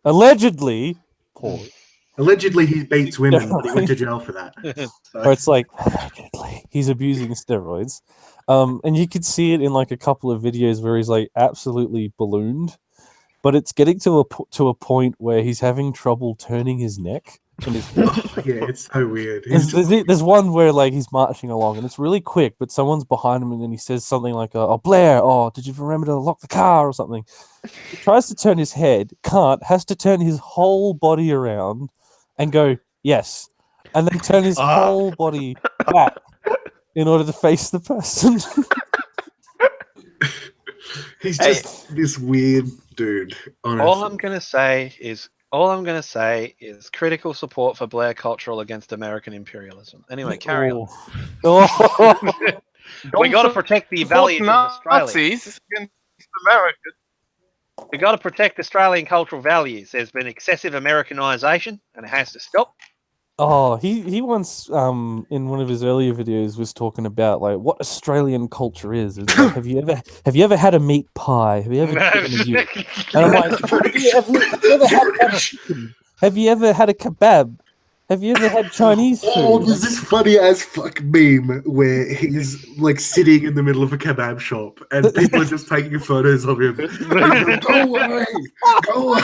Allegedly. Pause. Allegedly he beats women, but he went to jail for that. So. Or it's like, allegedly, he's abusing steroids. And you could see it in like a couple of videos where he's like absolutely ballooned. But it's getting to a point where he's having trouble turning his neck. And yeah, it's so weird. There's one where like he's marching along and it's really quick, but someone's behind him and then he says something like, "Oh, Blair, did you remember to lock the car?" or something. He tries to turn his head, can't, has to turn his whole body around and go, "Yes," and then turn his whole body back in order to face the person. He's just this weird dude. Honestly. All I'm gonna say is critical support for Blair Cottrell against American imperialism. Anyway, carry on. We got to protect the values of Australia. Nazis against America. We got to protect Australian cultural values. There's been excessive Americanization, and it has to stop. He once in one of his earlier videos was talking about like what Australian culture is. It's like, have you ever had a meat pie? Have you ever and I'm like, have you ever had a kebab? Have you ever had Chinese food? Oh, there's this funny as fuck meme where he's like sitting in the middle of a kebab shop and people are just taking photos of him. Like, go away! Go away!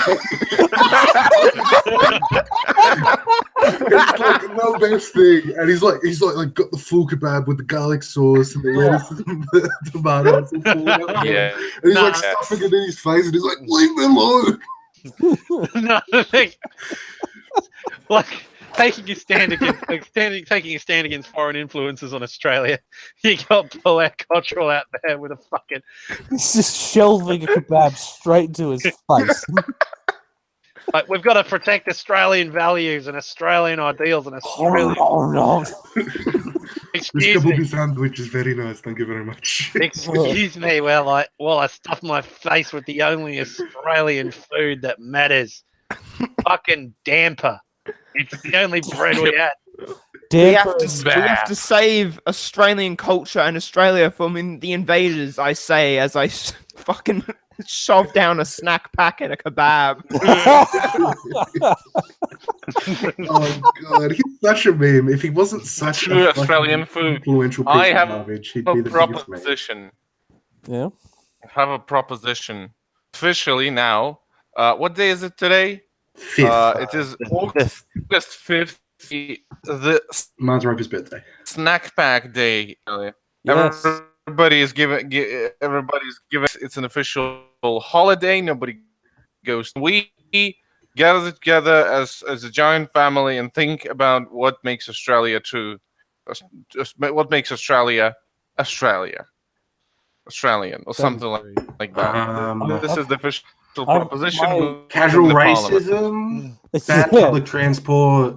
It's like the best thing. And he's like got the full kebab with the garlic sauce and the lettuce and the tomatoes and full. Yeah. And he's like stuffing it in his face and he's like, leave me alone. No, like taking a stand against foreign influences on Australia. You got Blair Cottrell out there with a fucking. He's just shelving a kebab straight into his face. Like, we've got to protect Australian values and Australian ideals and Australian. Oh no! This Excuse me. kebab sandwich is very nice. Thank you very much. Excuse me. While I stuff my face with the only Australian food that matters. Fucking damper. It's the only bread we had. We have to save Australian culture and Australia from the invaders, I say, as I fucking shove down a snack pack and a kebab. Oh god, he's such a meme. If he wasn't such True a Australian food. influential piece I of have garbage, he'd a be the biggest meme. proposition. Yeah. I have a proposition. Officially now. What day is it today? 5th. It is August 5th. The Mar's birthday. snack pack day. Yes. Everybody's given. It's an official holiday. Nobody goes. We gather together as a giant family and think about what makes Australia true. What makes Australia Australian or something like that. This is the official proposition. Casual racism, bad public transport,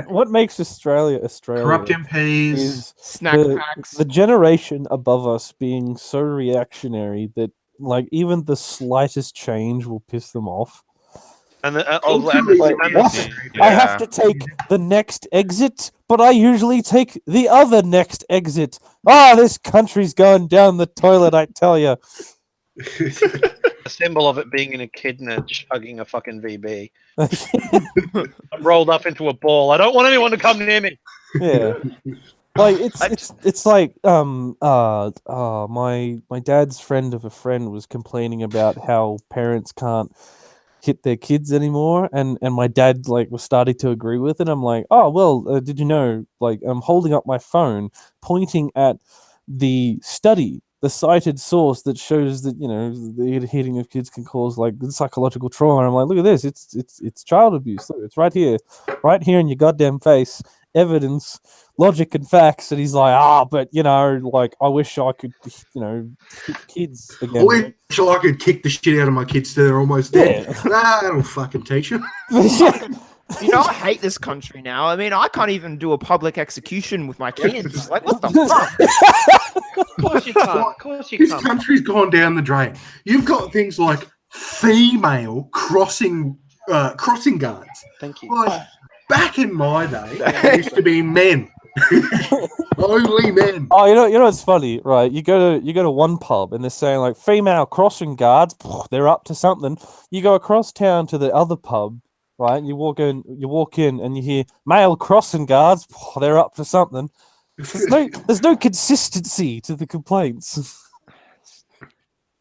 What makes Australia Australia? corrupt MPs, Is Snack packs. the generation above us being so reactionary that like even the slightest change will piss them off. And Like, what? I have to take the next exit, but I usually take the other next exit. This country's going down the toilet, I tell you. The symbol of it being an echidna chugging a fucking VB. I'm rolled up into a ball. I don't want anyone to come near me. Yeah. Like it's like my dad's friend of a friend was complaining about how parents can't hit their kids anymore, and my dad like was starting to agree with it. I'm like, oh well, did you know, like I'm holding up my phone pointing at the study, the cited source that shows that, you know, the hitting of kids can cause like psychological trauma. And I'm like, look at this, it's child abuse. Look, it's right here in your goddamn face, evidence, logic, and facts. And he's like, but you know, like I wish I could, you know, hit kids again. I wish I could kick the shit out of my kids till they're almost dead. That'll fucking teach them. You know, I hate this country now. I mean, I can't even do a public execution with my kids. Like, what the fuck? Of course you can't. Of course you This can't. country's gone down the drain. You've got things like female crossing guards. Thank you. Like, back in my day, there used to be men. Only men. Oh, you know what's funny, right? You go to one pub and they're saying like female crossing guards, they're up to something. You go across town to the other pub, right? And you walk in and you hear male crossing guards, they're up to something. There's no consistency to the complaints.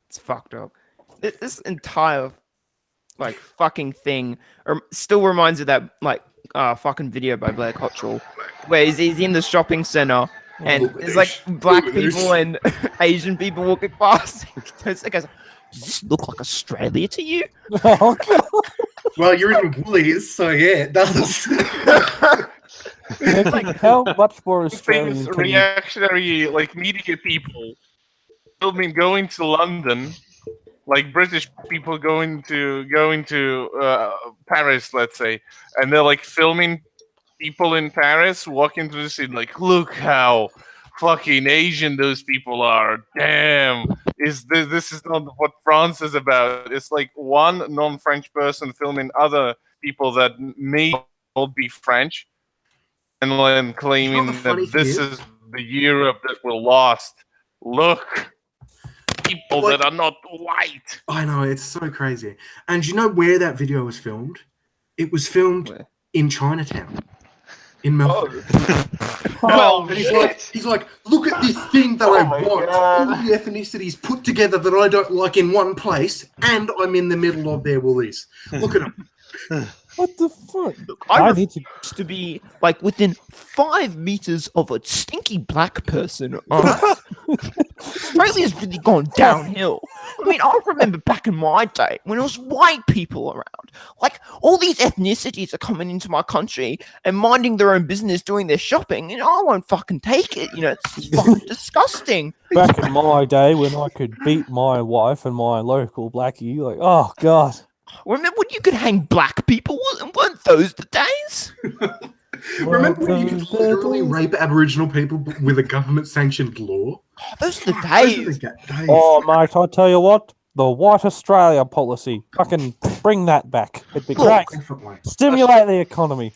It's fucked up. This entire like fucking thing still reminds me of that like fucking video by Blair Cottrell where he's in the shopping center and there's like black people and Asian people walking past. He goes, does this look like Australia to you? Oh, God. Well, you're in Woolies, so yeah, it does. Like, how much more Australian Famous can you... reactionary like media people filming going to London, like British people going to Paris, let's say, and they're like filming people in Paris walking through the city, like, look how fucking Asian those people are. Damn, this is not what France is about. It's like one non-French person filming other people that may not be French, and then claiming that this is the Europe that will last. Look, people that are not white. I know, it's so crazy. And you know where that video was filmed? It was filmed in Chinatown, in Melbourne. Well, And he's like, look at this thing that I want. All the ethnicities put together that I don't like in one place, and I'm in the middle of their Woolies. Look at them. What the fuck? I need to be like within 5 meters of a stinky black person. All right? Australia's really gone downhill. I mean, I remember back in my day when it was white people around. Like, all these ethnicities are coming into my country and minding their own business, doing their shopping, and I won't fucking take it. You know, it's fucking disgusting. Back in my day when I could beat my wife and my local blackie, like, oh god. Remember when you could hang black people? Weren't those the days? Remember when you could literally rape Aboriginal people with a government-sanctioned law? Oh, those are the Those are days. the days. Oh mate, I tell you what, the White Australia policy, fucking bring that back. It'd be great. Definitely. Stimulate the economy.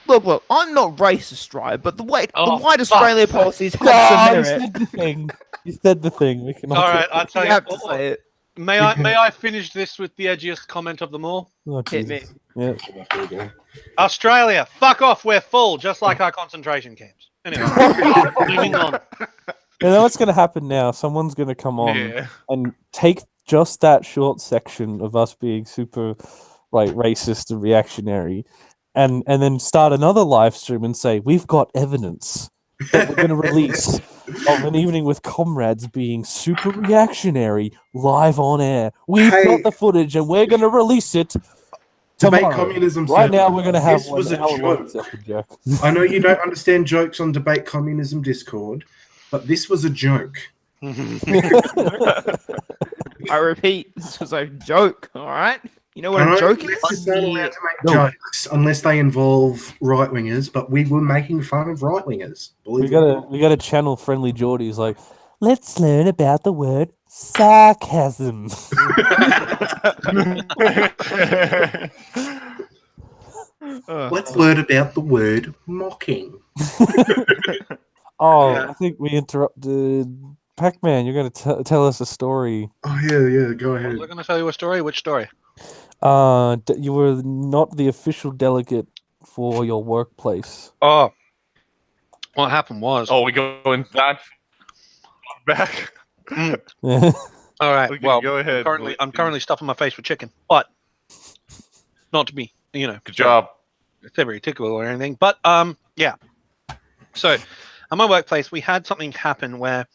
Look, I'm not racist, right? But the white Australia policies have You some merit. said the thing. You said the thing. We can All right, I'll tell You you. have to say it. May I finish this with the edgiest comment of them all? Oh, Hit me. Jesus. Yeah. Australia, fuck off. We're full, just like our concentration camps. Anyway, moving on. You know what's going to happen now? Someone's going to come on Yeah. and take just that short section of us being super, like, racist and reactionary, and then start another live stream and say, we've got evidence that we're going to release of an evening with Comrades being super reactionary live on air. We've got the footage and we're going to release it Debate tomorrow. communism. Right server. now, we're going to have This was a hour-long joke. joke. I know you don't understand jokes on Debate Communism Discord, but this was a joke. I repeat, this was a joke, all right? You know what I a know joke you're is? not allowed to make jokes unless they involve right-wingers, but we were making fun of right-wingers. We gotta channel friendly Geordies like, let's learn about the word sarcasm. Let's learn about the word mocking. Oh, Yeah. I think we interrupted Pac-Man. You're gonna tell us a story. Oh yeah, go Was ahead. I going to tell you a story? Which story? You were not the official delegate for your workplace. Oh, what happened was. Oh, we going that back? Yeah. All right. Okay, Well, go ahead. I'm currently stuffing my face with chicken, but not to be, Good job. it's very tickle or anything. But yeah. So, at my workplace, we had something happen where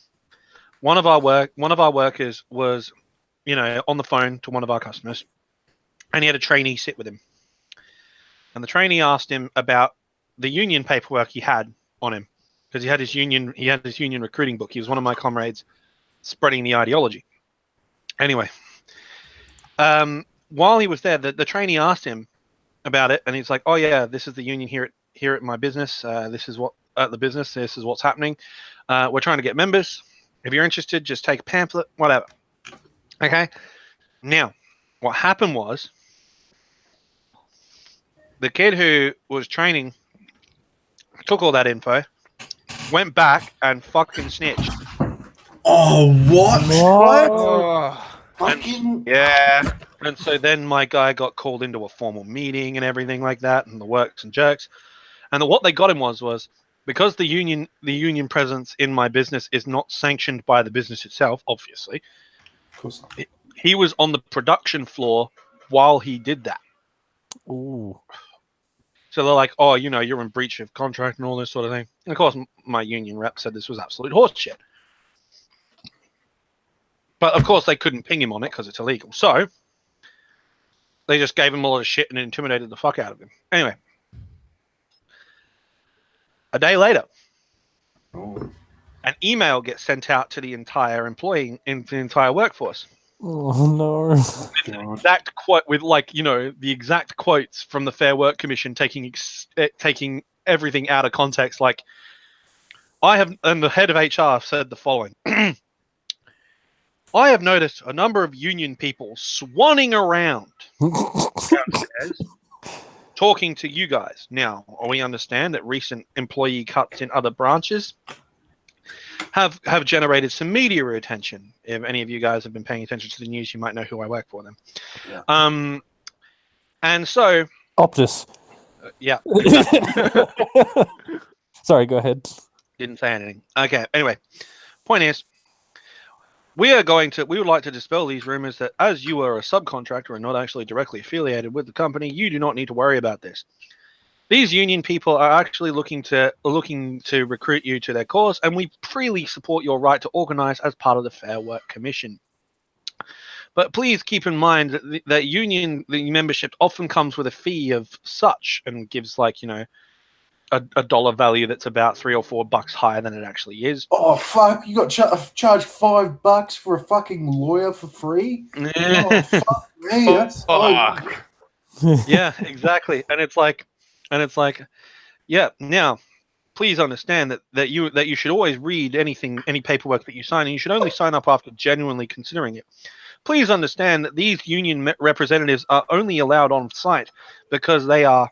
one of our workers was, on the phone to one of our customers, and he had a trainee sit with him, and the trainee asked him about the union paperwork he had on him because he had his union recruiting book. He was one of my comrades spreading the ideology. Anyway, while he was there, the trainee asked him about it, and he's like, "Oh yeah, this is the union here at my business. This is what at the business. This is what's happening. We're trying to get members. If you're interested, just take a pamphlet, whatever." Okay. Now, what happened was the kid who was training took all that info, went back and fucking snitched. Oh, what? Oh, Fucking Yeah. And so then my guy got called into a formal meeting and everything like that, and the works and jerks. And what they got him was because the union presence in my business is not sanctioned by the business itself, obviously. Of course not. He was on the production floor while he did that. Ooh. So they're like, "Oh, you're in breach of contract and all this sort of thing." And of course, my union rep said this was absolute horseshit. But of course, they couldn't ping him on it because it's illegal. So they just gave him a lot of shit and intimidated the fuck out of him. Anyway, a day later, Oh. an email gets sent out to the entire entire workforce. Oh no. Exact quote with the exact quotes from the Fair Work Commission taking everything out of context. Like, and the head of HR said the following. I have noticed a number of union people swanning around downstairs, talking to you guys. Now, we understand that recent employee cuts in other branches have generated some media attention. If any of you guys have been paying attention to the news, you might know who I work for then. Yeah. And so, Optus. yeah, Sorry, go ahead. didn't say anything. Okay, anyway, point is, we would like to dispel these rumors that as you are a subcontractor and not actually directly affiliated with the company, you do not need to worry about this. These union people are actually looking to recruit you to their cause, and we freely support your right to organize as part of the Fair Work Commission. But please keep in mind that the union membership often comes with a fee of such, and gives like, you know, a dollar value that's about $3 or $4 higher than it actually is. Oh fuck! You got charged $5 for a fucking lawyer for free? Oh fuck me! That's Fuck. Yeah, exactly. And it's like, yeah. Now, please understand that you should always read any paperwork that you sign, and you should only sign up after genuinely considering it. Please understand that these union representatives are only allowed on site because they are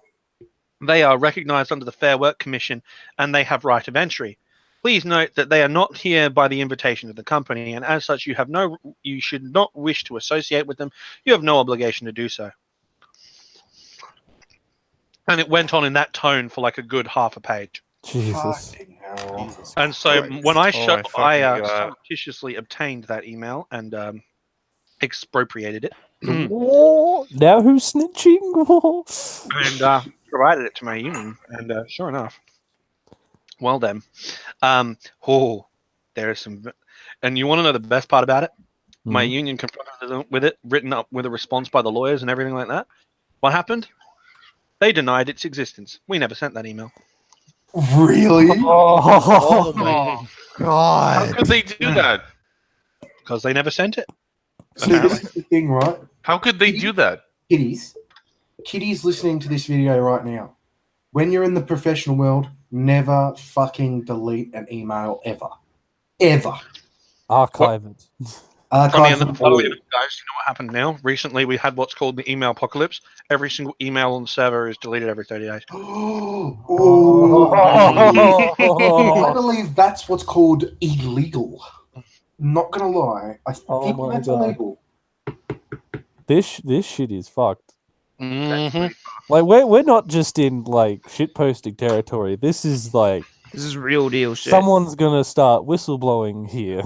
recognized under the Fair Work Commission and they have right of entry. Please note that they are not here by the invitation of the company, and as such, you should not wish to associate with them. You have no obligation to do so. And it went on in that tone for like a good half a page. Jesus. fucking hell. And so when I my fucking God. surreptitiously obtained that email and expropriated it Now who's snitching? and provided it to my union, and sure enough, well then, there is some, and you want to know the best part about it? My union confronted them with it, written up with a response by the lawyers and everything like that. What happened? They denied its existence. We never sent that email. Really? Oh my god! How could they do that? Because they never sent it. See, this is the thing, right? How could they do that? Kitties listening to this video right now. When you're in the professional world, never fucking delete an email ever. Ever. Archive it. Funny Archive enough, them all. guys, you know what happened now? Recently, we had what's called the email apocalypse. Every single email on the server is deleted every 30 days. Oh. I believe that's what's called illegal. Not gonna lie, I think my that's God. illegal. This shit is fucked. Mhm. Like we're not just in like shit posting territory. This is like This is real deal shit. someone's gonna start whistleblowing here.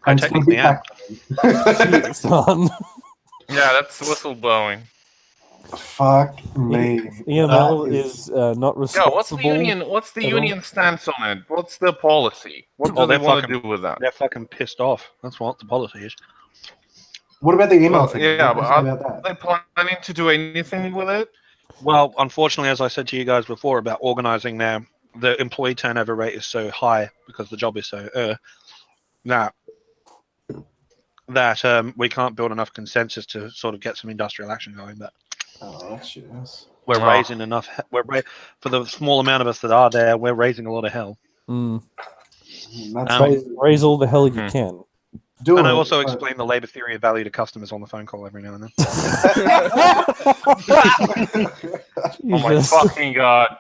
I And it's gonna technically be am. back. Son. Yeah, that's whistleblowing. Fuck me. EML That is not Yo, responsible. what's the at union stance on it? What's the policy? What do Oh, they they're want to fucking- do with that? They're fucking pissed off. That's what the policy is. What about the email Well, thing? yeah, What do but you say are about that? they planning to do anything with it? Well, unfortunately, as I said to you guys before about organizing now, the employee turnover rate is so high because the job is so that we can't build enough consensus to sort of get some industrial action going. But Oh, that's shit. we're Oh. raising enough. For the small amount of us that are there, we're raising a lot of hell. That's Raise all the hell you Mhm. can. do And it. I also explain the labor theory of value to customers on the phone call every now and then. Oh my Jesus. fucking god!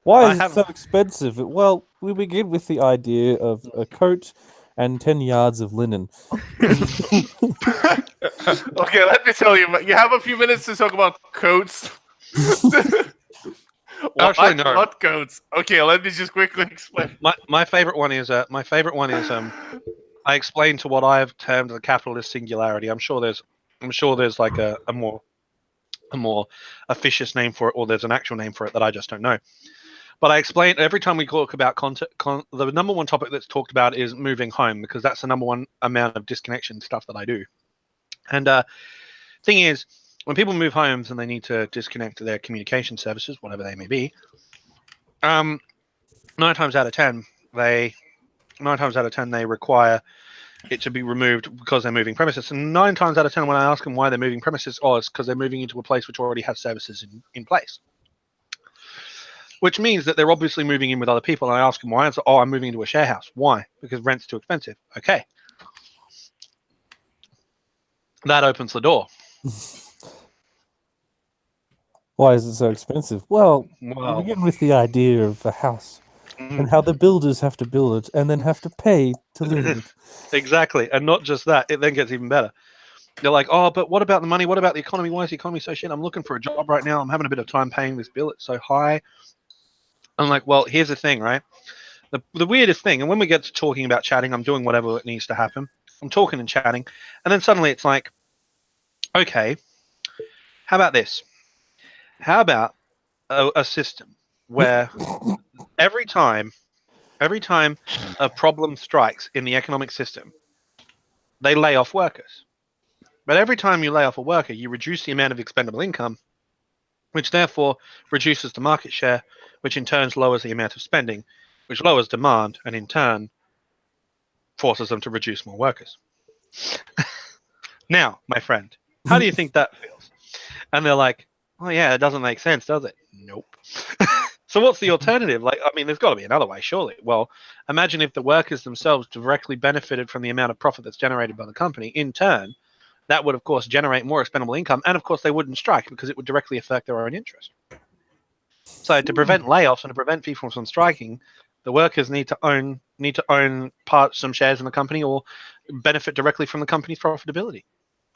Why I is it have- so expensive? Well, we begin with the idea of a coat and 10 yards of linen. Okay, let me tell you. You have a few minutes to talk about coats. Actually, no. What coats? Okay, let me just quickly explain. My favorite one is I explained to what I've termed the capitalist singularity. I'm sure there's like a more officious name for it, or there's an actual name for it that I just don't know. But I explain every time we talk about the number one topic that's talked about is moving home, because that's the number one amount of disconnection stuff that I do. And thing is, when people move homes and they need to disconnect their communication services, whatever they may be, 9 times out of 10 they require it to be removed because they're moving premises. And 9 times out of 10 when I ask them why they're moving premises, it's because they're moving into a place which already has services in place. Which means that they're obviously moving in with other people. And I ask them why. It's I'm moving into a share house. Why? Because rent's too expensive. Okay. That opens the door. Why is it so expensive? Well, we Well, begin with the idea of a house and how the builders have to build it and then have to pay to live in it. exactly. And not just that, it then gets even better. They're like, oh, but what about the money? What about the economy? Why is the economy so shit? I'm looking for a job right now. I'm having a bit of time paying this bill. It's so high. I'm like, well, here's the thing, right? The weirdest thing, and when we get to talking about chatting, I'm doing whatever needs to happen. I'm talking and chatting, and then suddenly it's like, okay, how about this? How about a system where every time a problem strikes in the economic system, they lay off workers. But every time you lay off a worker, you reduce the amount of expendable income, which therefore reduces the market share, which in turn lowers the amount of spending, which lowers demand, and in turn forces them to reduce more workers. Now, my friend, how do you think that feels? And they're like, oh yeah, it doesn't make sense, does it? Nope. So what's the alternative? Like, I mean, there's got to be another way, surely. Well, imagine if the workers themselves directly benefited from the amount of profit that's generated by the company. In turn, that would, of course, generate more expendable income, and of course, they wouldn't strike because it would directly affect their own interest. So, to prevent layoffs and to prevent people from striking, the workers need to own some shares in the company or benefit directly from the company's profitability.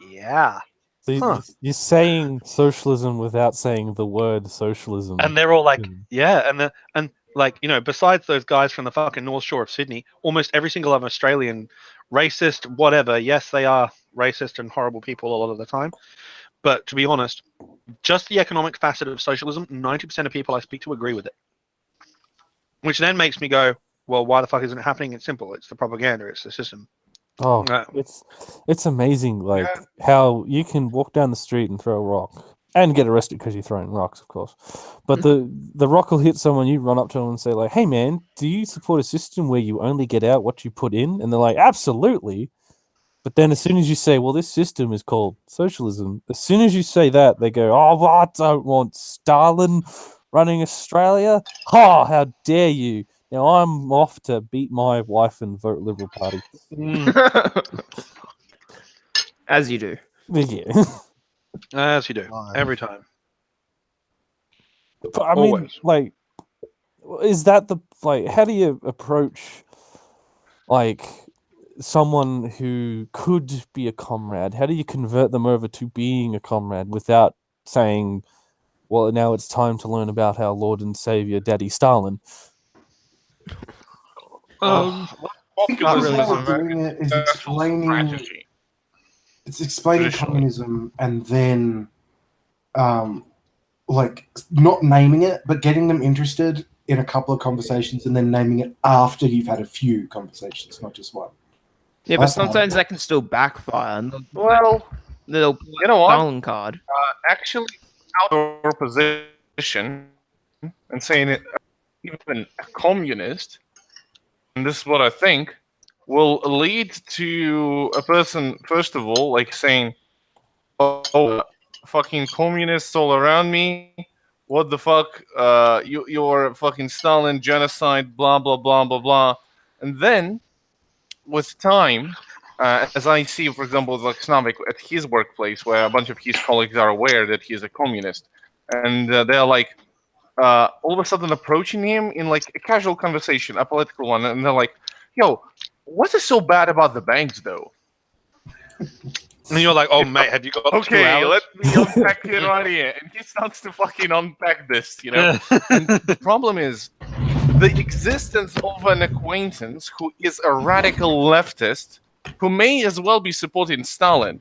Yeah. So you're saying socialism without saying the word socialism. And they're all like, yeah, and like, you know, besides those guys from the fucking North Shore of Sydney, almost every single other Australian, racist, whatever, yes, they are racist and horrible people a lot of the time. But to be honest, just the economic facet of socialism, 90% of people I speak to agree with it. Which then makes me go, well, why the fuck isn't it happening? It's simple. It's the propaganda. It's the system. Oh, it's amazing, like how you can walk down the street and throw a rock and get arrested because you're throwing rocks, of course. But the rock will hit someone. You run up to them and say, like, "Hey, man, do you support a system where you only get out what you put in?" And they're like, "Absolutely." But then as soon as you say, "Well, this system is called socialism," as soon as you say that, they go, "Oh, well, I don't want Stalin running Australia. Oh, how dare you!" Now I'm off to beat my wife and vote Liberal Party. As you do. Yeah. As you do. Every time. But I mean, like, is that how do you approach, like, someone who could be a comrade? How do you convert them over to being a comrade without saying, well, now it's time to learn about our Lord and Savior, Daddy Stalin? It's explaining communism and then, like, not naming it, but getting them interested in a couple of conversations and then naming it after you've had a few conversations, not just one. Yeah, but sometimes that can still backfire. Well, little you know what? Stalin card. Actually, outdoor position and saying it, even a communist, and this is what I think, will lead to a person, first of all, like saying, oh, fucking communists all around me, what the fuck, you're fucking Stalin, genocide, blah, blah, blah, blah, blah. And then, with time, as I see, for example, like Slavik at his workplace, where a bunch of his colleagues are aware that he's a communist, and they're like, all of a sudden approaching him in like a casual conversation, a political one, and they're like, yo, what is so bad about the banks, though? And you're like, oh, mate, have you got 2 hours? Let me unpack it right here. And he starts to fucking unpack this, you know? And the problem is the existence of an acquaintance who is a radical leftist who may as well be supporting Stalin.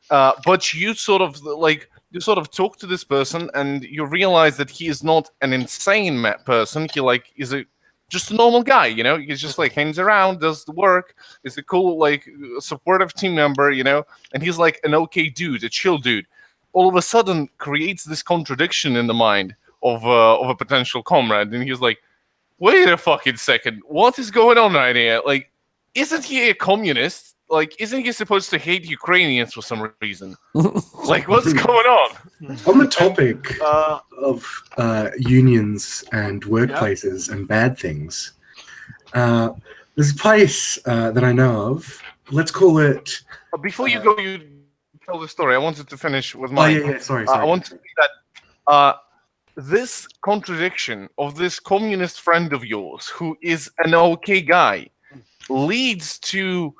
But you sort of talk to this person and you realize that he is not an insane person. He is just a normal guy, you know. He's just like hangs around, does the work, is a cool, like, supportive team member, you know. And he's like an okay dude, a chill dude. All of a sudden, creates this contradiction in the mind of a potential comrade, and he's like, "Wait a fucking second, what is going on right here? Like, isn't he a communist? Like, isn't he supposed to hate Ukrainians for some reason? Like, what's going on?" On the topic of unions and workplaces and bad things, there's a place that I know of. Let's call it... Before you go, you tell the story. I wanted to finish with mine. Oh, yeah, sorry. I want to say that this contradiction of this communist friend of yours, who is an okay guy, leads to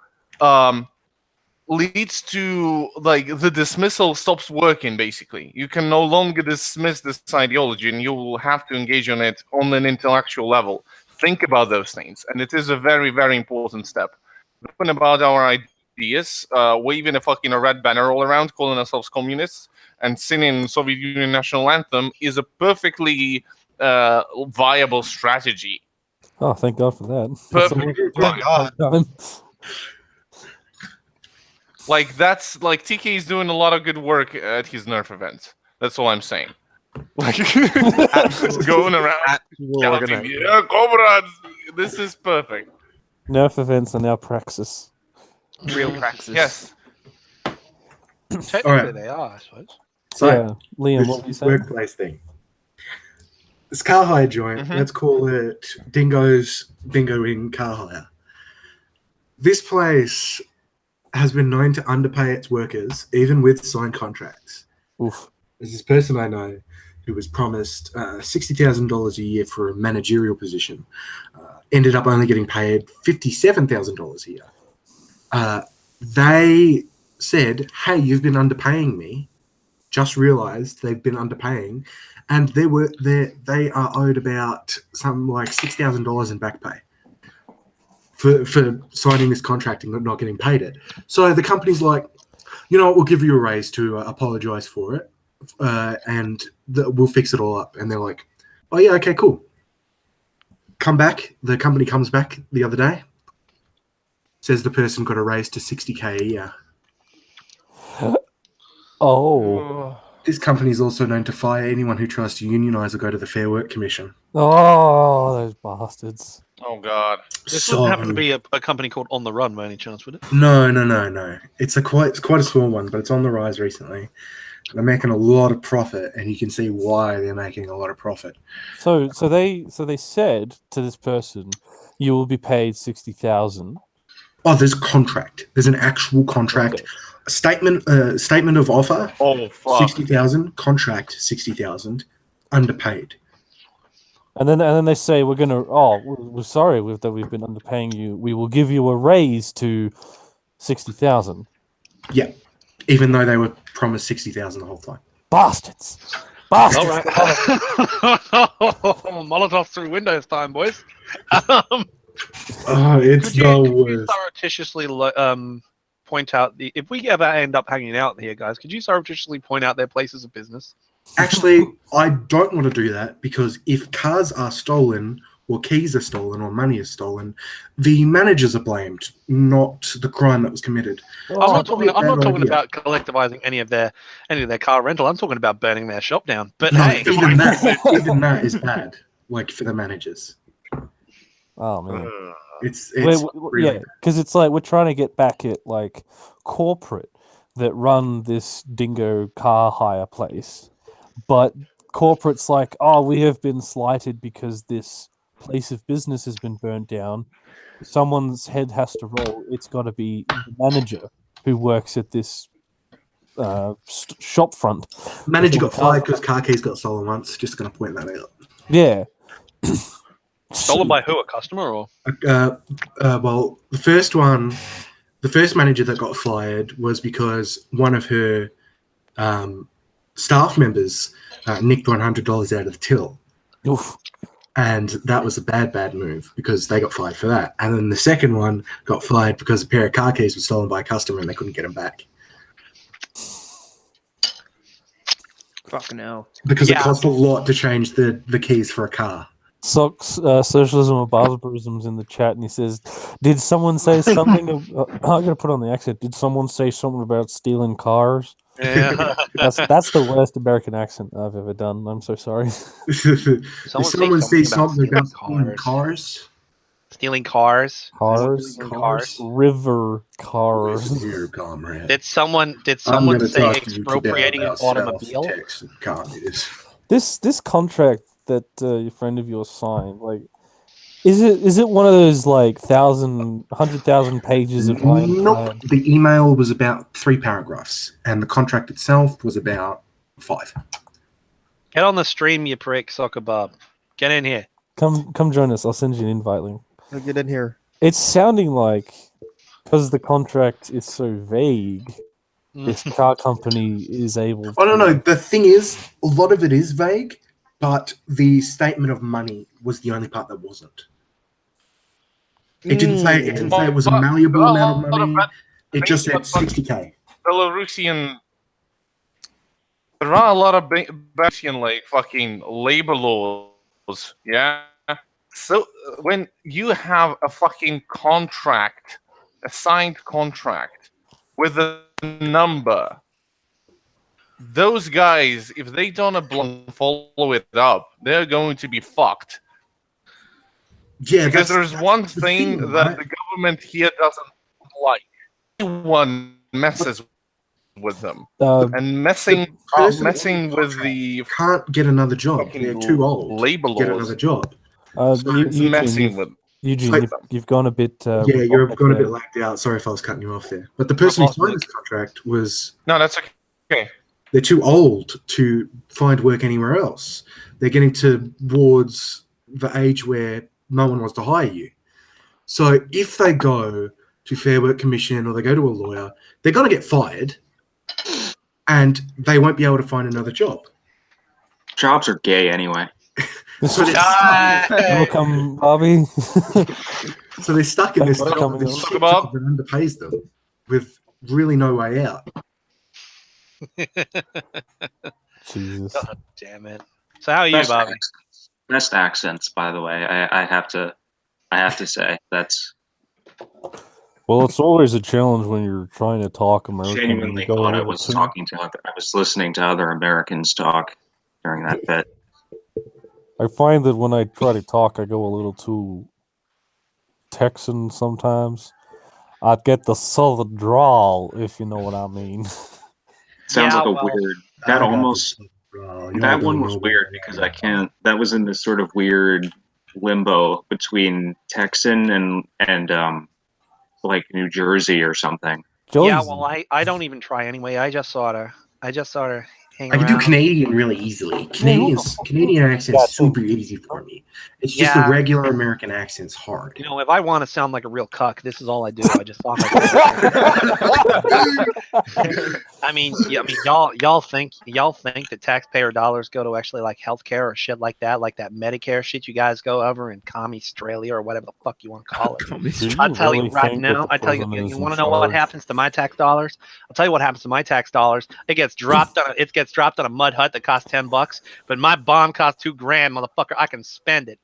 like the dismissal stops working. Basically, you can no longer dismiss this ideology, and you will have to engage on it on an intellectual level. Think about those things, and it is a very, very important step. Talking about our ideas, waving a red banner all around, calling ourselves communists, and singing Soviet Union national anthem is a perfectly viable strategy. Oh, thank God for that. Perfect. Thank God. Like that's like TK is doing a lot of good work at his Nerf event. That's all I'm saying. Like going around shouting, yeah, comrades, this is perfect. Nerf events are now praxis. Real praxis. Yes. Technically, Alright. they are, I suppose. So, yeah, Liam, what were you this saying? workplace thing. This car hire joint, let's call it Dingo's Bingoing Car Hire. This place has been known to underpay its workers, even with signed contracts. Oof. There's this person I know who was promised $60,000 a year for a managerial position, ended up only getting paid $57,000 a year. They said, hey, you've been underpaying me. Just realized they've been underpaying, and they are owed about something like $6,000 in back pay for signing this contract and not getting paid it. So the company's like, you know what, we'll give you a raise to apologize for it, and we'll fix it all up. And they're like, oh yeah, okay, cool. Come back. The company comes back the other day, says the person got a raise to $60K a year. Oh. This company is also known to fire anyone who tries to unionize or go to the Fair Work Commission. Oh, those bastards. Oh God. This wouldn't happen to be a company called On the Run by any chance, would it? No. It's quite a small one, but it's on the rise recently. They're making a lot of profit, and you can see why they're making a lot of profit. So they said to this person, you will be paid 60,000. Oh, there's a contract. There's an actual contract. Okay. A statement of offer. Oh fuck. 60,000. Contract 60,000. Underpaid. And then they say we're sorry that we've been underpaying you. We will give you a raise to 60,000. Yeah, even though they were promised 60,000 the whole time. Bastards. All right. Molotov through windows time, boys. Oh, it's Could you the worst. surreptitiously point out if we ever end up hanging out here, guys? Could you surreptitiously point out their places of business? Actually, I don't want to do that because if cars are stolen or keys are stolen or money is stolen, the managers are blamed, not the crime that was committed. I'm not talking idea. about collectivizing any of their car rental. I'm talking about burning their shop down. But No, hey, even that is bad. Like for the managers, Oh man. it's yeah, really bad. because it's like we're trying to get back at like corporate that run this dingo car hire place, but corporate's like, oh, we have been slighted because this place of business has been burnt down. Someone's head has to roll. It's got to be the manager who works at this shop front. Manager got fired because car keys got stolen once. Just going to point that out. Yeah. stolen by who? A customer or? Well, the first manager that got fired was because one of her staff members nicked $100 out of the till. Oof. And that was a bad move because they got fired for that. And then the second one got fired because a pair of car keys was stolen by a customer and they couldn't get them back. Fucking hell. Because it cost a lot to change the keys for a car. Socks, socialism or barbarism's in the chat, and he says, "Did someone say something?" I'm gonna put on the accent. Did someone say something about stealing cars? Yeah. That's the worst American accent I've ever done. I'm so sorry. Did someone say something about stealing cars? Stealing cars. River cars. Listen here, comrade. Did someone say expropriating an automobile? This contract that your friend of yours signed, like, is it one of those like 100,000 pages of Nope. The email was about 3 paragraphs, and the contract itself was about 5. Get on the stream, you prick, Soccer Bob. Get in here. Come join us. I'll send you an invite link. I'll get in here. It's sounding like, because the contract is so vague, this car company is able to... I don't know. The thing is, a lot of it is vague, but the statement of money was the only part that wasn't. It didn't say it was a malleable amount of money. It just said 60K. Belarusian. There are a lot of Belarusian like fucking labor laws, yeah. So when you have a fucking contract, a signed contract with a number, those guys, if they don't follow it up, they're going to be fucked. Yeah, Because there's one the thing that right? the government here doesn't like. Anyone messes with them. And messing with the can't get another job. fucking They're too old labor to get laws. another job. It's messing with Eugene, you've gone a bit. Yeah, you're going a bit lagged out. Sorry if I was cutting you off there. But the person who signed this contract was. No, that's okay. They're too old to find work anywhere else. They're getting towards the age where no one wants to hire you. So if they go to Fair Work Commission or they go to a lawyer, they're going to get fired and they won't be able to find another job. Jobs are gay anyway. So welcome, Bobby. So they're stuck in this Thanks for job coming that on. underpays them with really no way out. Jesus. God damn it. So how are you, Bobby? Best accents, by the way. I have to say that's. Well, it's always a challenge when you're trying to talk American. Genuinely thought I was listening to other Americans talk during that bit. I find that when I try to talk, I go a little too Texan sometimes. I get the southern drawl, if you know what I mean. Sounds like a weird. That almost. That one was weird because I can't. That was in this sort of weird limbo between Texan and like New Jersey or something. Yeah, well, I don't even try anyway. I just sort of hang around. I can do Canadian really easily. Canadian accent's super easy for me. It's just the regular American accent's hard. You know, if I want to sound like a real cuck, this is all I do. I just talk like I mean, y'all think that taxpayer dollars go to actually like healthcare or shit like that Medicare shit you guys go over in Australia or whatever the fuck you want to call it. I'll tell you right now. I tell you, you want to know what happens to my tax dollars? I'll tell you what happens to my tax dollars. It gets dropped on a mud hut that costs $10, but my bomb costs $2,000, motherfucker. I can spend it.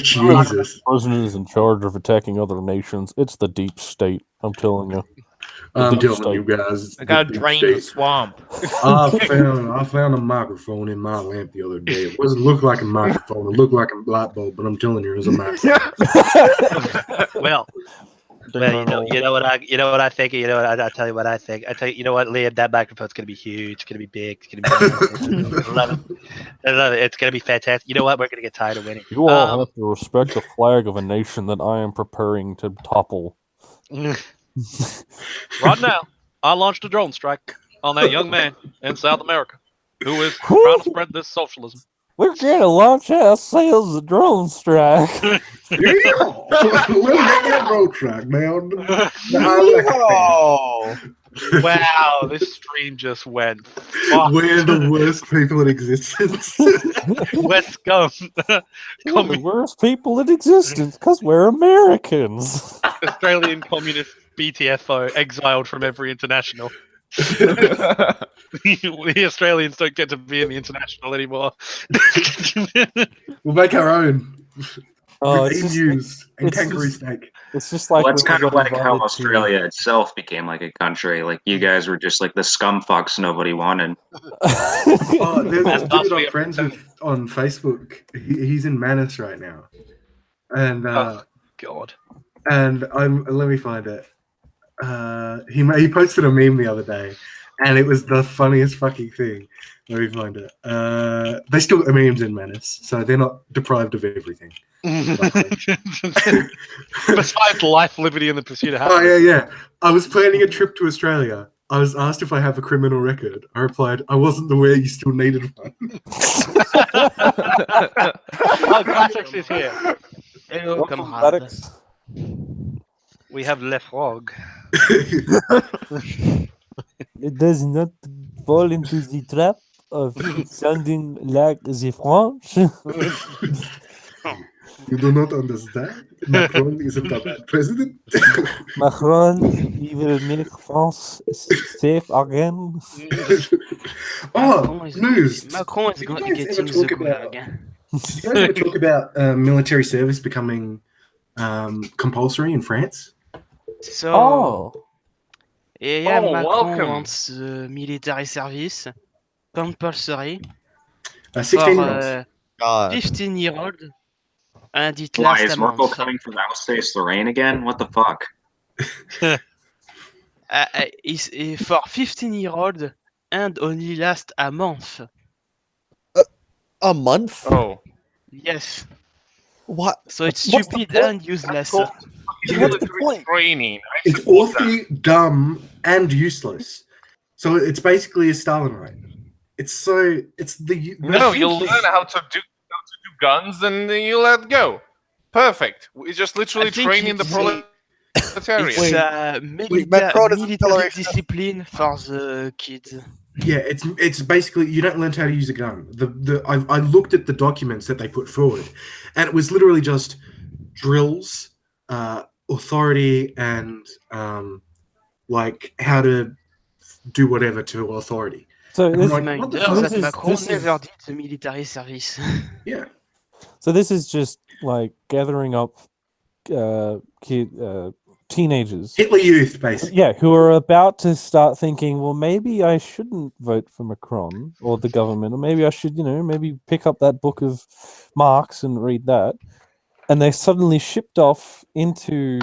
Jesus. The president is in charge of attacking other nations. It's the deep state. I'm telling you. I'm telling you guys. I gotta drain the swamp. I found a microphone in my lamp the other day. It doesn't look like a microphone. It looked like a light bulb, but I'm telling you, it was a microphone. Well, you know what I think. You know what I tell you what I think. I tell you, you know what, Liam, that microphone's gonna be huge. It's gonna be big. It's gonna be. I love it. It's gonna be fantastic. You know what? We're gonna get tired of winning. You all have to respect the flag of a nation that I am preparing to topple. Right now, I launched a drone strike on that young man in South America who is trying to spread this socialism. We're gonna launch our sales a drone strike. Yeah, we'll get that drone strike down. Wow, this stream just went. We're the worst people in existence. We're scum. We're the worst people in existence because we're Americans. Australian communist BTFO exiled from every international. The Australians don't get to be in the international anymore. We'll make our own. It's Emus and kangaroo steak. It's just like That's kind of like how Australia itself became like a country. Like you guys were just like the scum fucks nobody wanted. There's a dude I'm friends with on Facebook. He's in Manus right now, and God. And let me find it. He posted a meme the other day, and it was the funniest fucking thing. Let me find it. They still get memes in Manus, so they're not deprived of everything. Besides life, liberty, and the pursuit of happiness. Oh yeah. I was planning a trip to Australia. I was asked if I have a criminal record. I replied, I wasn't aware you still needed one. Oh, Classics is here. Welcome, Classics. We have Le Frog. It does not fall into the trap of sounding like the French. You do not understand? Macron isn't a bad president. Macron, he will make France safe again. News. Macron is Did you going guys ever getting the talk about- gulag. Did you guys ever talk about military service becoming compulsory in France? So, Oh, yeah, Oh, Macron welcome. wants military service compulsory 16-year-olds. for 15-year-old, and it Why lasts is a Merkel month. coming from Alsace-Lorraine again? What the fuck? It's for 15-year-old and only last a month. A month? Oh. Yes. What? So it's What's the stupid point? and useless. Called What's the point? training. I It's support that. awfully dumb and useless. So it's basically a Stalinite. It's the No, you'll learn how to do guns and then you let go. Perfect. It's just literally I think training the it's- proletariat. It's Macron is a military pillar- discipline for the kids. Yeah, it's basically you don't learn how to use a gun. I looked at the documents that they put forward, and it was literally just drills, authority, and like how to do whatever to authority. so I'm this, like, Reminder what the fuck? that Macron this is- never did the military service. Yeah, so this is just like gathering up teenagers. Hitler Youth, basically. Yeah, who are about to start thinking, well, maybe I shouldn't vote for Macron or the government, or maybe I should, maybe pick up that book of Marx and read that. And they're suddenly shipped off into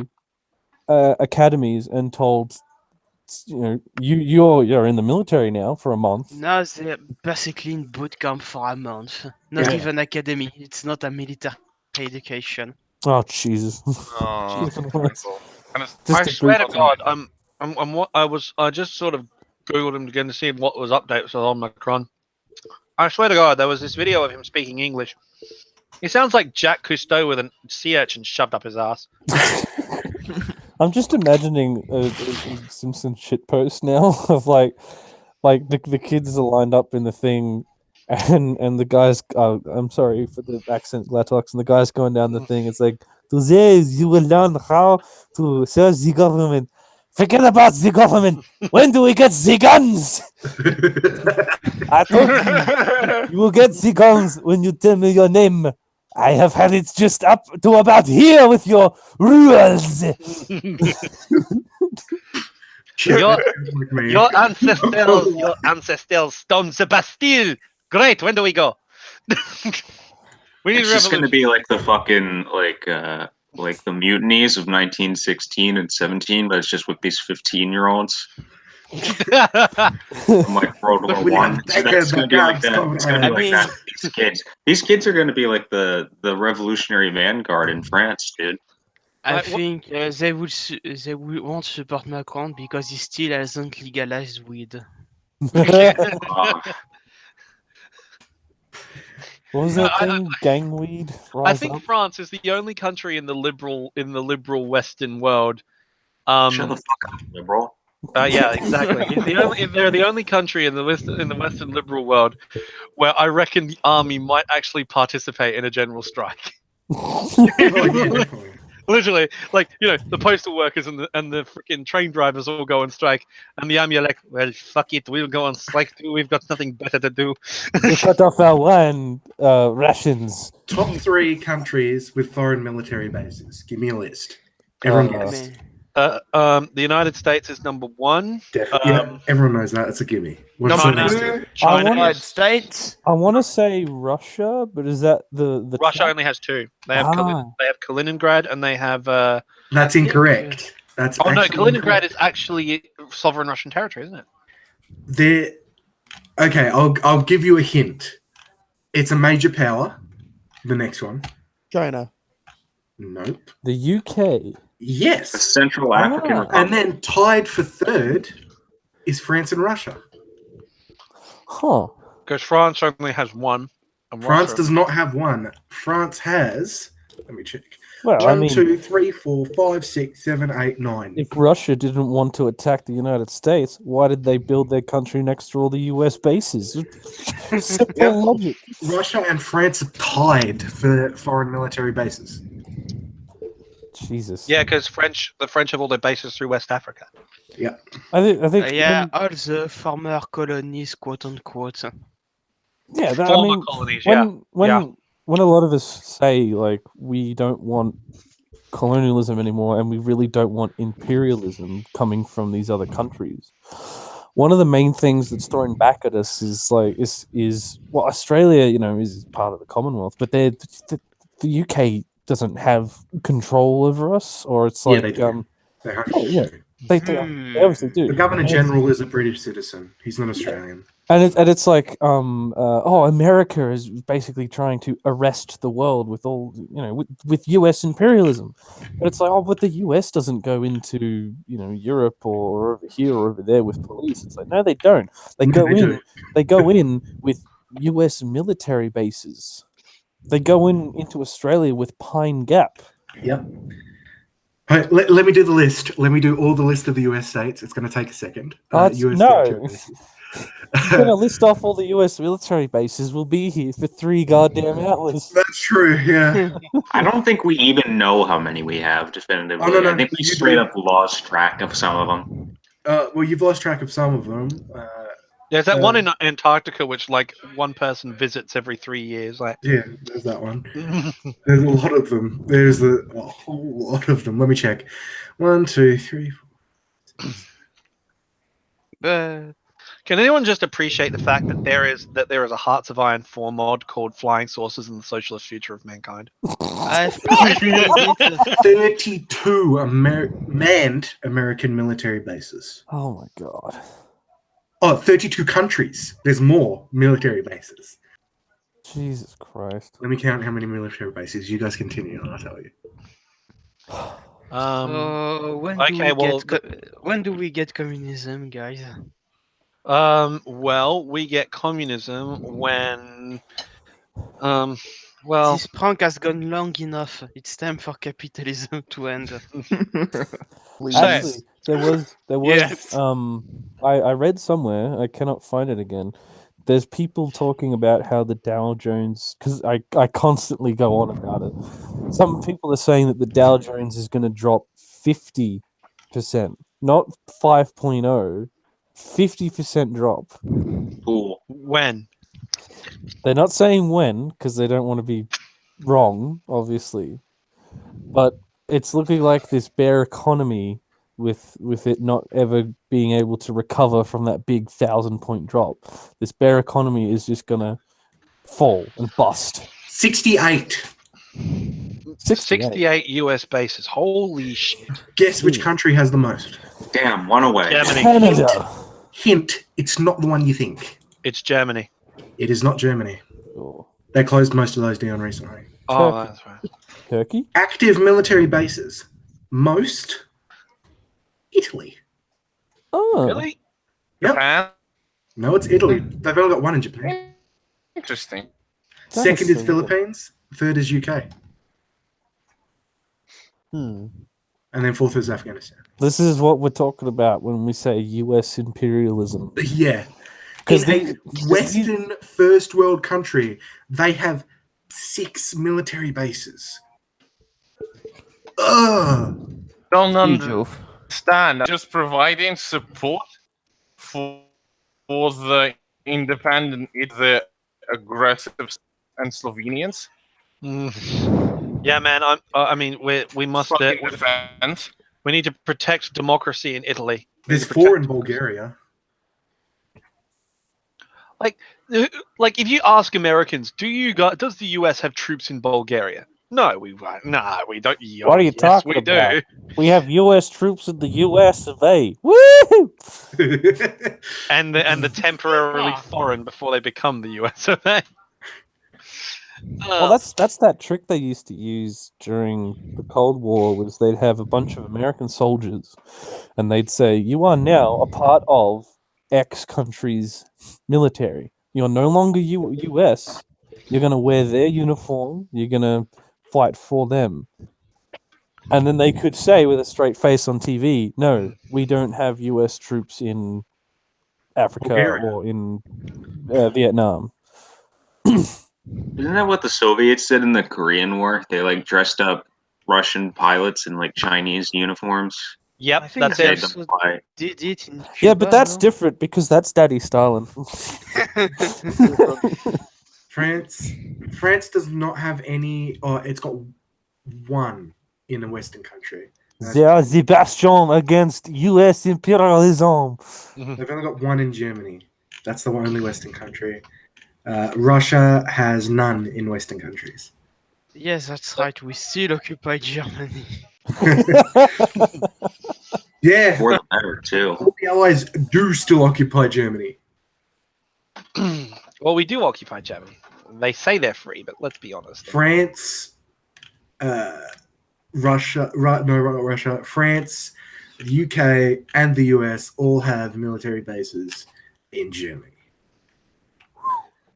academies and told, you're in the military now for a month. Now they're basically in boot camp for a month. Not Yeah. even academy. It's not a military education. Oh Jesus! Oh, Jesus. Michael. And it's Just I a swear to boot God, I just sort of googled him again to see what was updates on Macron. I swear to God, there was this video of him speaking English. He sounds like Jack Cousteau with a sea urchin shoved up his ass. I'm just imagining a Simpson shitpost now of like the kids are lined up in the thing, and the guys. I'm sorry for the accent, Glatox, and the guys going down the thing. It's like, today you will learn how to serve the government. Forget about the government. When do we get the guns? I told you, you will get the guns when you tell me your name. I have had it just up to about here with your rules. Your ancestors stormed the Bastille. Great. When do we go? We need It's just going to revolution. be like the fucking like the mutinies of 1916 and 17, but it's just with these 15-year-olds from like World War we One. have So that's going to be like that. taken It's going to be I like mean- that. These kids. These kids are going to be like the revolutionary vanguard in France, dude. I Like, what- think they won't support Macron because he still hasn't legalized weed. What was No, that thing? Gangweed? I Rise think up? France is the only country in the liberal Western world. Shut the fuck up, liberal. Yeah, exactly. They're the only country in the Western liberal world where I reckon the army might actually participate in a general strike. Oh, yeah, definitely. Literally, like, the postal workers and the freaking train drivers all go on strike, and the army are like, well, fuck it, we'll go on strike too. We've got nothing better to do. They cut off our wine rations. Top 3 countries with foreign military bases. Give me a list. Everyone Uh, guess. The United States is number 1. Definitely. Yeah, everyone knows that. It's a gimme. What's Number the next two, two? China United is- States. I want to say Russia, but is that the Russia top? only has 2. They have Ah. they have Kaliningrad and they have That's incorrect. That's oh no, actually Kaliningrad incorrect. is actually sovereign Russian territory, isn't it? They're okay. I'll give you a hint. It's a major power. The next one. China. Nope. The UK. The Yes. Central African Ah. Republic. And then tied for 3rd is France and Russia. Huh. Because France only has 1. And France Russia- does not have one. France has Let me check. Well, 1, 2, 3, 4, 5, 6, 7, 8, 9. if Russia didn't want to attack the United States, why did they build their country next to all the US bases? Simple logic. Russia and France are tied for foreign military bases. Jesus. Yeah, because the French have all their bases through West Africa. Yeah. I think Yeah, all the former colonies, quote unquote. yeah, that, I Former mean, colonies, when a lot of us say like we don't want colonialism anymore and we really don't want imperialism coming from these other countries, one of the main things that's thrown back at us is well, Australia, is part of the Commonwealth, but the UK doesn't have control over us, or it's Yeah, like they do. They yeah, they obviously do. The Governor General is a British citizen. He's not Australian. And it's like America is basically trying to arrest the world with all with US imperialism, but it's like, but the US doesn't go into Europe or over here or over there with police. It's like, no, they don't. They go in. They go in with US military bases. They go into Australia with Pine Gap. Yep. Right, let me do the list. Let me do all the list of the US states. It's going to take a second. US You're going to list off all the US military bases. We'll be here for 3 goddamn hours. That's true, yeah. I don't think we even know how many we have definitively. Oh, no, I think we straight up lost track of some of them. Well, you've lost track of some of them. There's that one in Antarctica which like one person visits every 3 years. Like, yeah, there's that one. There's a lot of them. There's a whole lot of them. Let me check. 1, 2, 3, 4. Can anyone just appreciate the fact that there is a Hearts of Iron 4 mod called Flying Saucers and the Socialist Future of Mankind? 32 manned American military bases. Oh my god. Oh, 32 countries. There's more military bases. Jesus Christ. Let me count how many military bases. You guys continue and I'll tell you. When do we get communism, guys? Well, we get communism when this prank has gone long enough. It's time for capitalism to end. Actually, there was Yes. I read somewhere, I cannot find it again. There's people talking about how the Dow Jones, because I constantly go on about it. Some people are saying that the Dow Jones is going to drop 50%, not 5.0, 50% drop. Cool. When? They're not saying when, because they don't want to be wrong, obviously. But it's looking like this bear economy with it not ever being able to recover from that big 1,000-point drop. This bear economy is just gonna fall and bust. 68. 68 US bases. Holy shit. Guess which country has the most? Damn, one away. Germany. Canada. Hint, it's not the one you think. It's Germany. It is not Germany. Oh. They closed most of those down recently. Oh, Turkey. that's right. Turkey? Active military bases. Most. Italy. Oh. Really? Yep. Japan? No, it's Italy. They've only got one in Japan. Interesting. Second is Interesting. Philippines. Third is UK. And then fourth is Afghanistan. This is what we're talking about when we say US imperialism. Yeah. Because In a Western first world country, they have 6 military bases. Ugh. Don't understand. Just providing support for the independent, the aggressive and Slovenians. Yeah, man. I mean, we must. Fucking defense. We need to protect democracy in Italy. There's 4 in Bulgaria. Like, if you ask Americans, does the US have troops in Bulgaria? No, we don't. What are you talking we about? do. We have US troops in the US of A. Woo! And the temporarily foreign before they become the US of A. Well, that's that trick they used to use during the Cold War, was they'd have a bunch of American soldiers, and they'd say, "You are now a part of X country's military. You're no longer US. You're going to wear their uniform. You're going to fight for them. And then they could say with a straight face on TV, no, we don't have US troops in Africa Bulgaria. or in Vietnam. Isn't that what the Soviets did in the Korean War? They like dressed up Russian pilots in like Chinese uniforms. Yep, I think that's they it. also Why? did it in Cuba, Yeah, but that's no? different because that's Daddy Stalin. France does not have any, or it's got one in a Western country. They are the bastion against US imperialism. They've only got one in Germany. That's the only Western country. Russia has none in Western countries. Yes, that's right. We still occupy Germany. Yeah, For the better too. all the Allies do still occupy Germany. Well, we do occupy Germany. They say they're free, but let's be honest. France, Russia, not Russia, France, the UK, and the US all have military bases in Germany,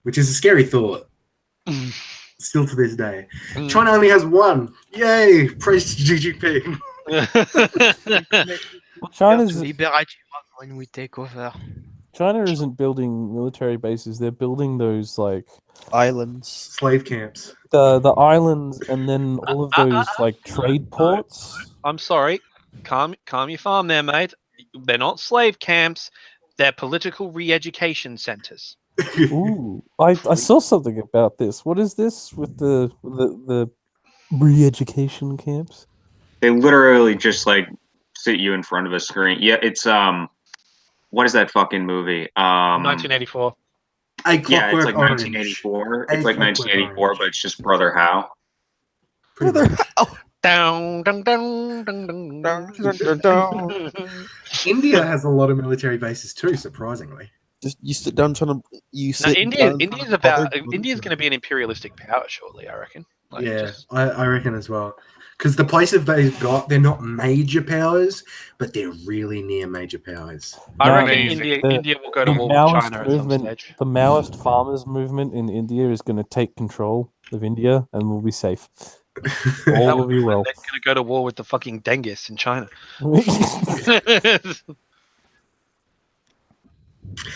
which is a scary thought. Still to this day. China only has one. Yay! Praise to GGP. China's Liberate when we take over. China isn't building military bases. They're building those like Islands. Slave camps. the islands, and then all of those like trade ports. I'm sorry. Calm your farm there, mate. They're not slave camps. They're political re-education centers. Ooh, I saw something about this. What is this with the re-education camps? They literally just like sit you in front of a screen. Yeah, it's what is that fucking movie? 1984. A Yeah, Clockwork it's like Orange. 1984. A It's like Clockwork 1984, Orange. but it's just Brother How. Pretty much. Down, dun, dun, dun, dun, dun. India has a lot of military bases too, surprisingly. Just you sit down trying to No, sit. India's going to be an imperialistic power shortly, I reckon. Like, Yeah, just- I reckon as well. Because the places they've got, they're not major powers, but they're really near major powers. I No, reckon amazing. India will go to The war with Maoist China at some movement, stage. the Maoist farmers movement in India is going to take control of India, and we'll be safe. All will be well. They're going to go to war with the fucking Dengus in China.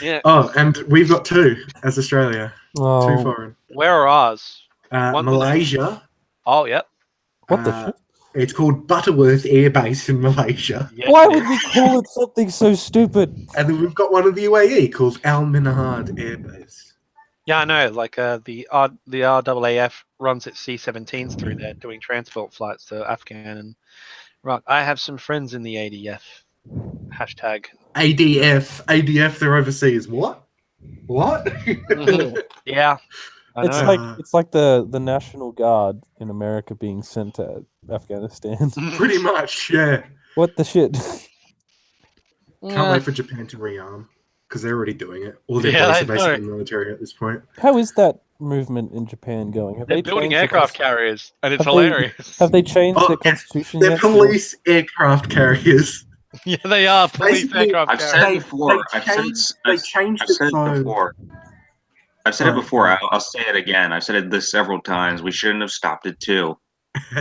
Yeah. Oh, and we've got two as Australia. Two Oh, foreign. Where are ours? One- Malaysia. Oh, yep. what the shit? It's called Butterworth Air Base in Malaysia. Yes, Why it would is. we call it something so stupid? And then we've got one in the UAE called Al Minhad Air Base. Yeah, I know. Like the RAAF runs its C-17s through there, doing transport flights to Afghan and Iraq. I have some friends in the ADF. Hashtag. ADF, they're overseas. What? Yeah, I It's know. like the National Guard in America being sent to Afghanistan. Pretty much, yeah. What the shit? Can't wait for Japan to rearm because they're already doing it. All their Yeah, police I are basically military at this point. How is that movement in Japan going? Have They're they building changed the aircraft cons- carriers, and it's Have they- hilarious. Have they changed Oh, their constitution They're yet? police aircraft carriers. Yeah, they are police Basically, aircraft I've carriers. said before. They changed I've it said so. it before. I've said it Oh, before. God. I'll say it again. I've said it this several times. We shouldn't have stopped it too.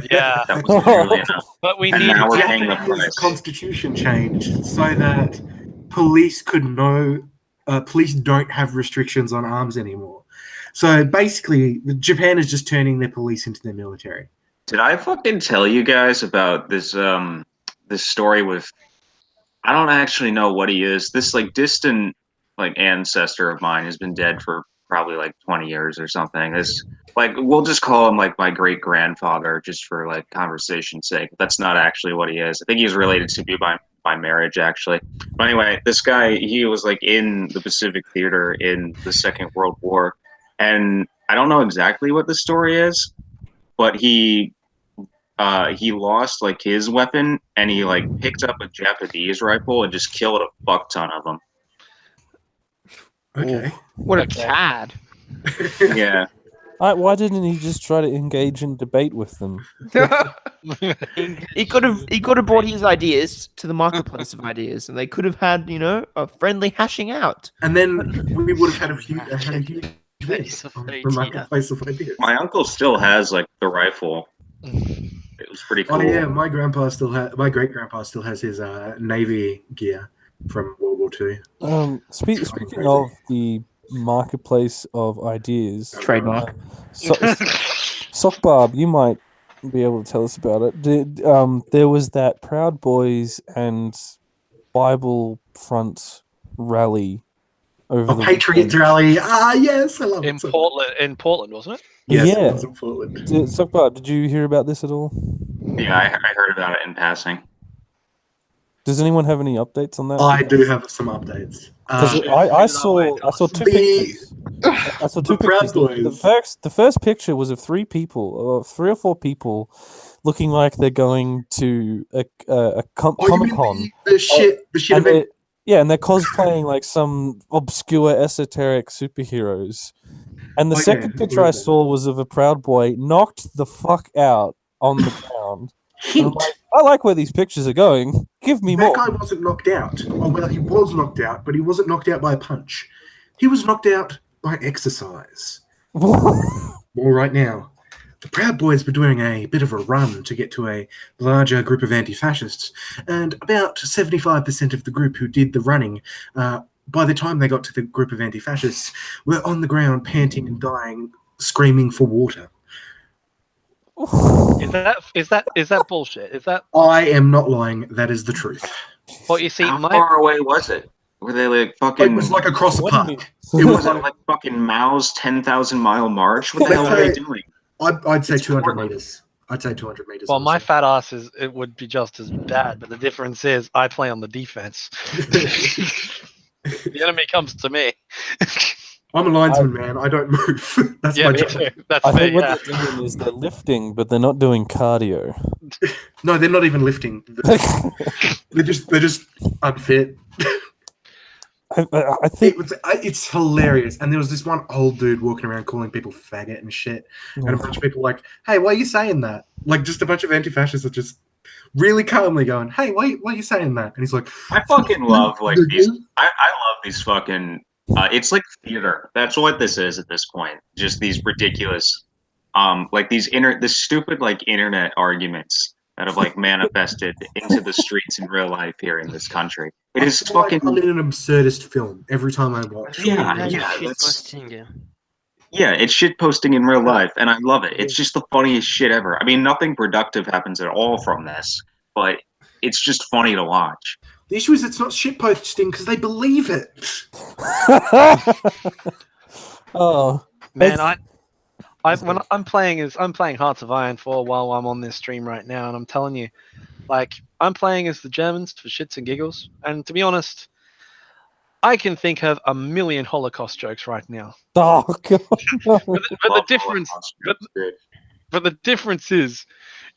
Yeah, That was nearly enough. but we And need. now we're paying the Japanese price. constitution changed so that police police don't have restrictions on arms anymore. So basically, Japan is just turning their police into their military. Did I fucking tell you guys about this this story with I don't actually know what he is. This like distant like ancestor of mine has been dead for probably like 20 years or something. This like we'll just call him like my great grandfather just for like conversation's sake. That's not actually what he is. I think he's related to me by marriage actually. But anyway, this guy he was like in the Pacific Theater in the Second World War, and I don't know exactly what the story is, but he lost like his weapon and he like picked up a Japanese rifle and just killed a fuck ton of them. Okay. What a Okay. cad. Yeah. Why didn't he just try to engage in debate with them? He could have brought his ideas to the marketplace of ideas, and they could have had a friendly hashing out. And then we would have had a huge Place of on the idea. marketplace of ideas. My uncle still has like the rifle It was pretty cool. Oh yeah, my great grandpa still has his Navy gear from World War II. Speaking of the marketplace of ideas, Trademark. Sock Barb, you might be able to tell us about it. There was that Proud Boys and Bible Front rally over the Patriots weekend. rally. Ah, yes, I love In it. Portland, wasn't it? Yes, Yeah. it was in Portland. Sock Barb, did you hear about this at all? Yeah, I heard about it in passing. Does anyone have any updates on that? I do have some updates. Because I saw two pictures. I saw two the Proud pictures. Boys. The first picture was of three or four people, looking like they're going to a Comic Con. The shit event. And they're cosplaying like some obscure esoteric superheroes. And the second picture I saw was of a Proud Boy knocked the fuck out on the ground. Hint. I like where these pictures are going. Give me more. That guy wasn't knocked out. Oh, well, he was knocked out, but he wasn't knocked out by a punch. He was knocked out by exercise. Well, right now, the Proud Boys were doing a bit of a run to get to a larger group of anti-fascists, and about 75% of the group who did the running, by the time they got to the group of anti-fascists, were on the ground, panting and dying, screaming for water. Is that bullshit? Is that? I am not lying. That is the truth. Well, you see, How far away was it? Were they like fucking? It was like across the park. It wasn't like fucking Mao's 10,000-mile march. What the hell are they doing? I'd say 200 meters. I'd say 200 meters. Well, my fat ass it would be just as bad, but the difference is I play on the defense. The enemy comes to me. I'm a linesman, man. I don't move. That's my job. That's I me. think what they're doing is they're lifting, but they're not doing cardio. No, they're not even lifting. They're just unfit. I think it's hilarious. And there was this one old dude walking around calling people faggot and shit, and a bunch of people like, "Hey, why are you saying that?" Like, just a bunch of anti-fascists are just really calmly going, "Hey, why are you saying that?" And he's like, I fucking love like these. I love these fucking. It's like theater. That's what this is at this point. Just these ridiculous, like this stupid like internet arguments that have like manifested into the streets in real life here in this country. It is fucking. I'm in an absurdist film every time I watch. Yeah, it's shit posting in real life, and I love it. It's just the funniest shit ever. I mean, nothing productive happens at all from this, but it's just funny to watch. The issue is it's not shit posting because they believe it. Oh man, when I'm playing Hearts of Iron 4 while I'm on this stream right now, and I'm telling you, like, I'm playing as the Germans for shits and giggles, and to be honest, I can think of a million Holocaust jokes right now. Oh god! But the difference is,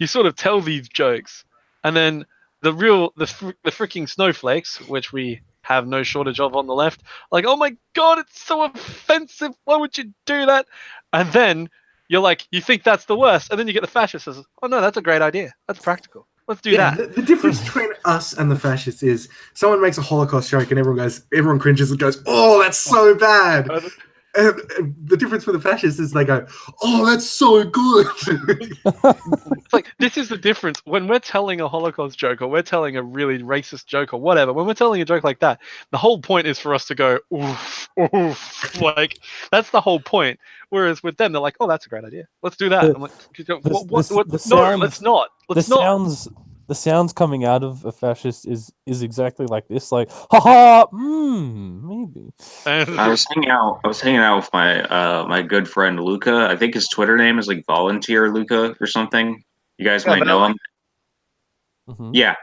you sort of tell these jokes, and then the freaking snowflakes, which we have no shortage of on the left, like, oh my god, it's so offensive. Why would you do that? And then you're like, you think that's the worst, and then you get the fascist says, oh no, that's a great idea. That's practical. Let's do that. The difference between us and the fascists is someone makes a Holocaust joke and everyone cringes and goes, "Oh, that's so bad." And the difference with the fascists is they go, "Oh, that's so good." It's like, this is the difference. When we're telling a Holocaust joke, or we're telling a really racist joke, or whatever, when we're telling a joke like that, the whole point is for us to go, oof, oof. Like, that's the whole point. Whereas with them, they're like, oh, that's a great idea. Let's do that. I'm like, no, let's not. Let's not. The sounds coming out of a fascist is exactly like this, like, haha, maybe. I was hanging out with my good friend Luca. I think his Twitter name is like Volunteer Luca or something. You guys might know him. Mm-hmm. Yeah.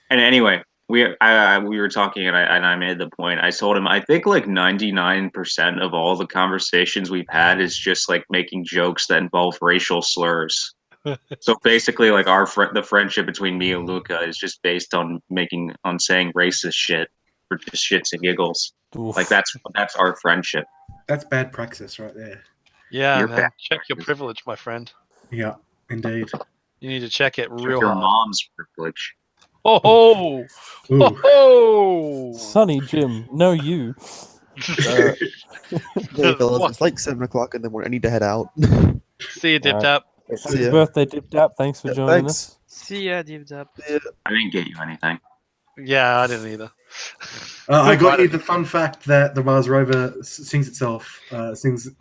And anyway, we were talking, and I made the point. I told him I think like 99% of all the conversations we've had is just like making jokes that involve racial slurs. So basically, like the friendship between me and Luca is just based on saying racist shit for just shits and giggles. Oof. Like that's our friendship. That's bad praxis right there. Yeah, man. Check your privilege, my friend. Yeah, indeed. You need to check it real your hard. mom's privilege. Oh, oh, Sonny, Jim, no you. Hey fellas, it's like 7 o'clock in the morning. I need to head out. See you, Dip Tap. See ya. Birthday, Dip Dap. Thanks for Yeah, joining thanks. us. See ya, Deep Dap. I didn't get you anything. Yeah, I didn't either. I got you Right. the fun fact that the Mars rover sings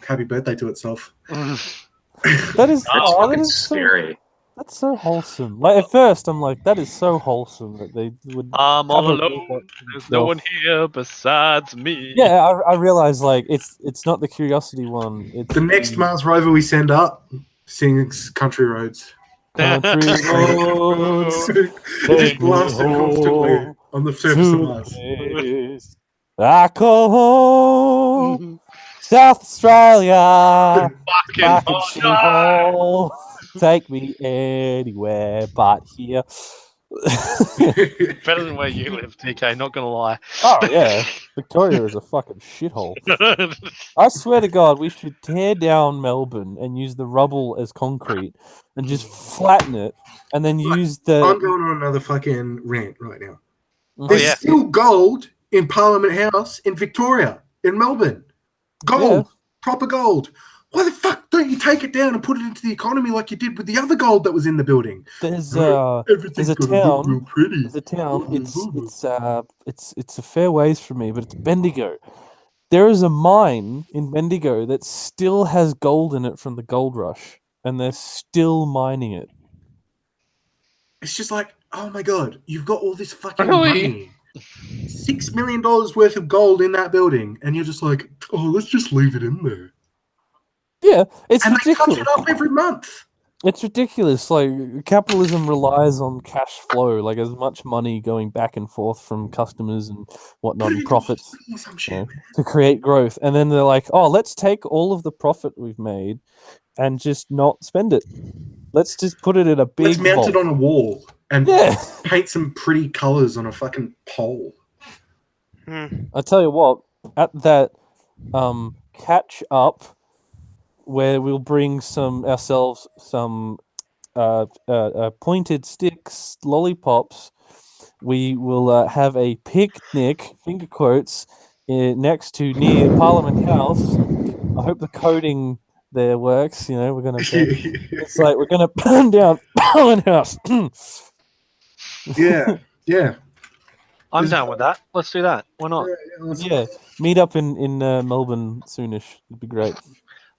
happy birthday to itself. That is, That's oh, that fucking is so, scary. that's so wholesome. Like at first, I'm like, that is so wholesome that they would. I'm all have a alone. robot There's no one here besides me. Yeah, I realize like it's not the Curiosity one. It's The next Mars rover we send up sings Country Roads. Country roads Just blast it constantly on the surface of Mars. place I call home, South Australia. Fucking Back in hot dog. shithole. Take me anywhere but here. Better than where you live, TK. Not gonna lie. Oh yeah, Victoria is a fucking shithole. I swear to God, we should tear down Melbourne and use the rubble as concrete and just flatten it, and then use the. I'm going on another fucking rant right now. Mhm. There's yeah. still gold in Parliament House in Victoria, in Melbourne. Gold, proper gold. Why the fuck don't you take it down and put it into the economy like you did with the other gold that was in the building? There's Everything's a gonna look town. real pretty. There's a town. It's a fair ways from me, but it's Bendigo. There is a mine in Bendigo that still has gold in it from the gold rush, and they're still mining it. It's just like, oh my god, you've got all this fucking Really? money. $6 million worth of gold in that building, and you're just like, oh, let's just leave it in there. Yeah, it's And they touch ridiculous. it up every month. It's ridiculous. Like capitalism relies on cash flow, like as much money going back and forth from customers and whatnot, and profits Some shit, man. to create growth. And then they're like, "Oh, let's take all of the profit we've made and just not spend it. Let's just put it in a big Let's mount vault." it on a wall and Yeah, paint some pretty colors on a fucking pole. I tell you what. At that catch up, where we'll bring ourselves some pointed sticks, lollipops. We will have a picnic, finger quotes, next to near Parliament House. I hope the coding there works. You know, we're gonna. It's like we're gonna burn down Parliament House. Yeah. I'm down with that. Let's do that. Why not? Yeah, meet up in Melbourne soonish. It'd be great.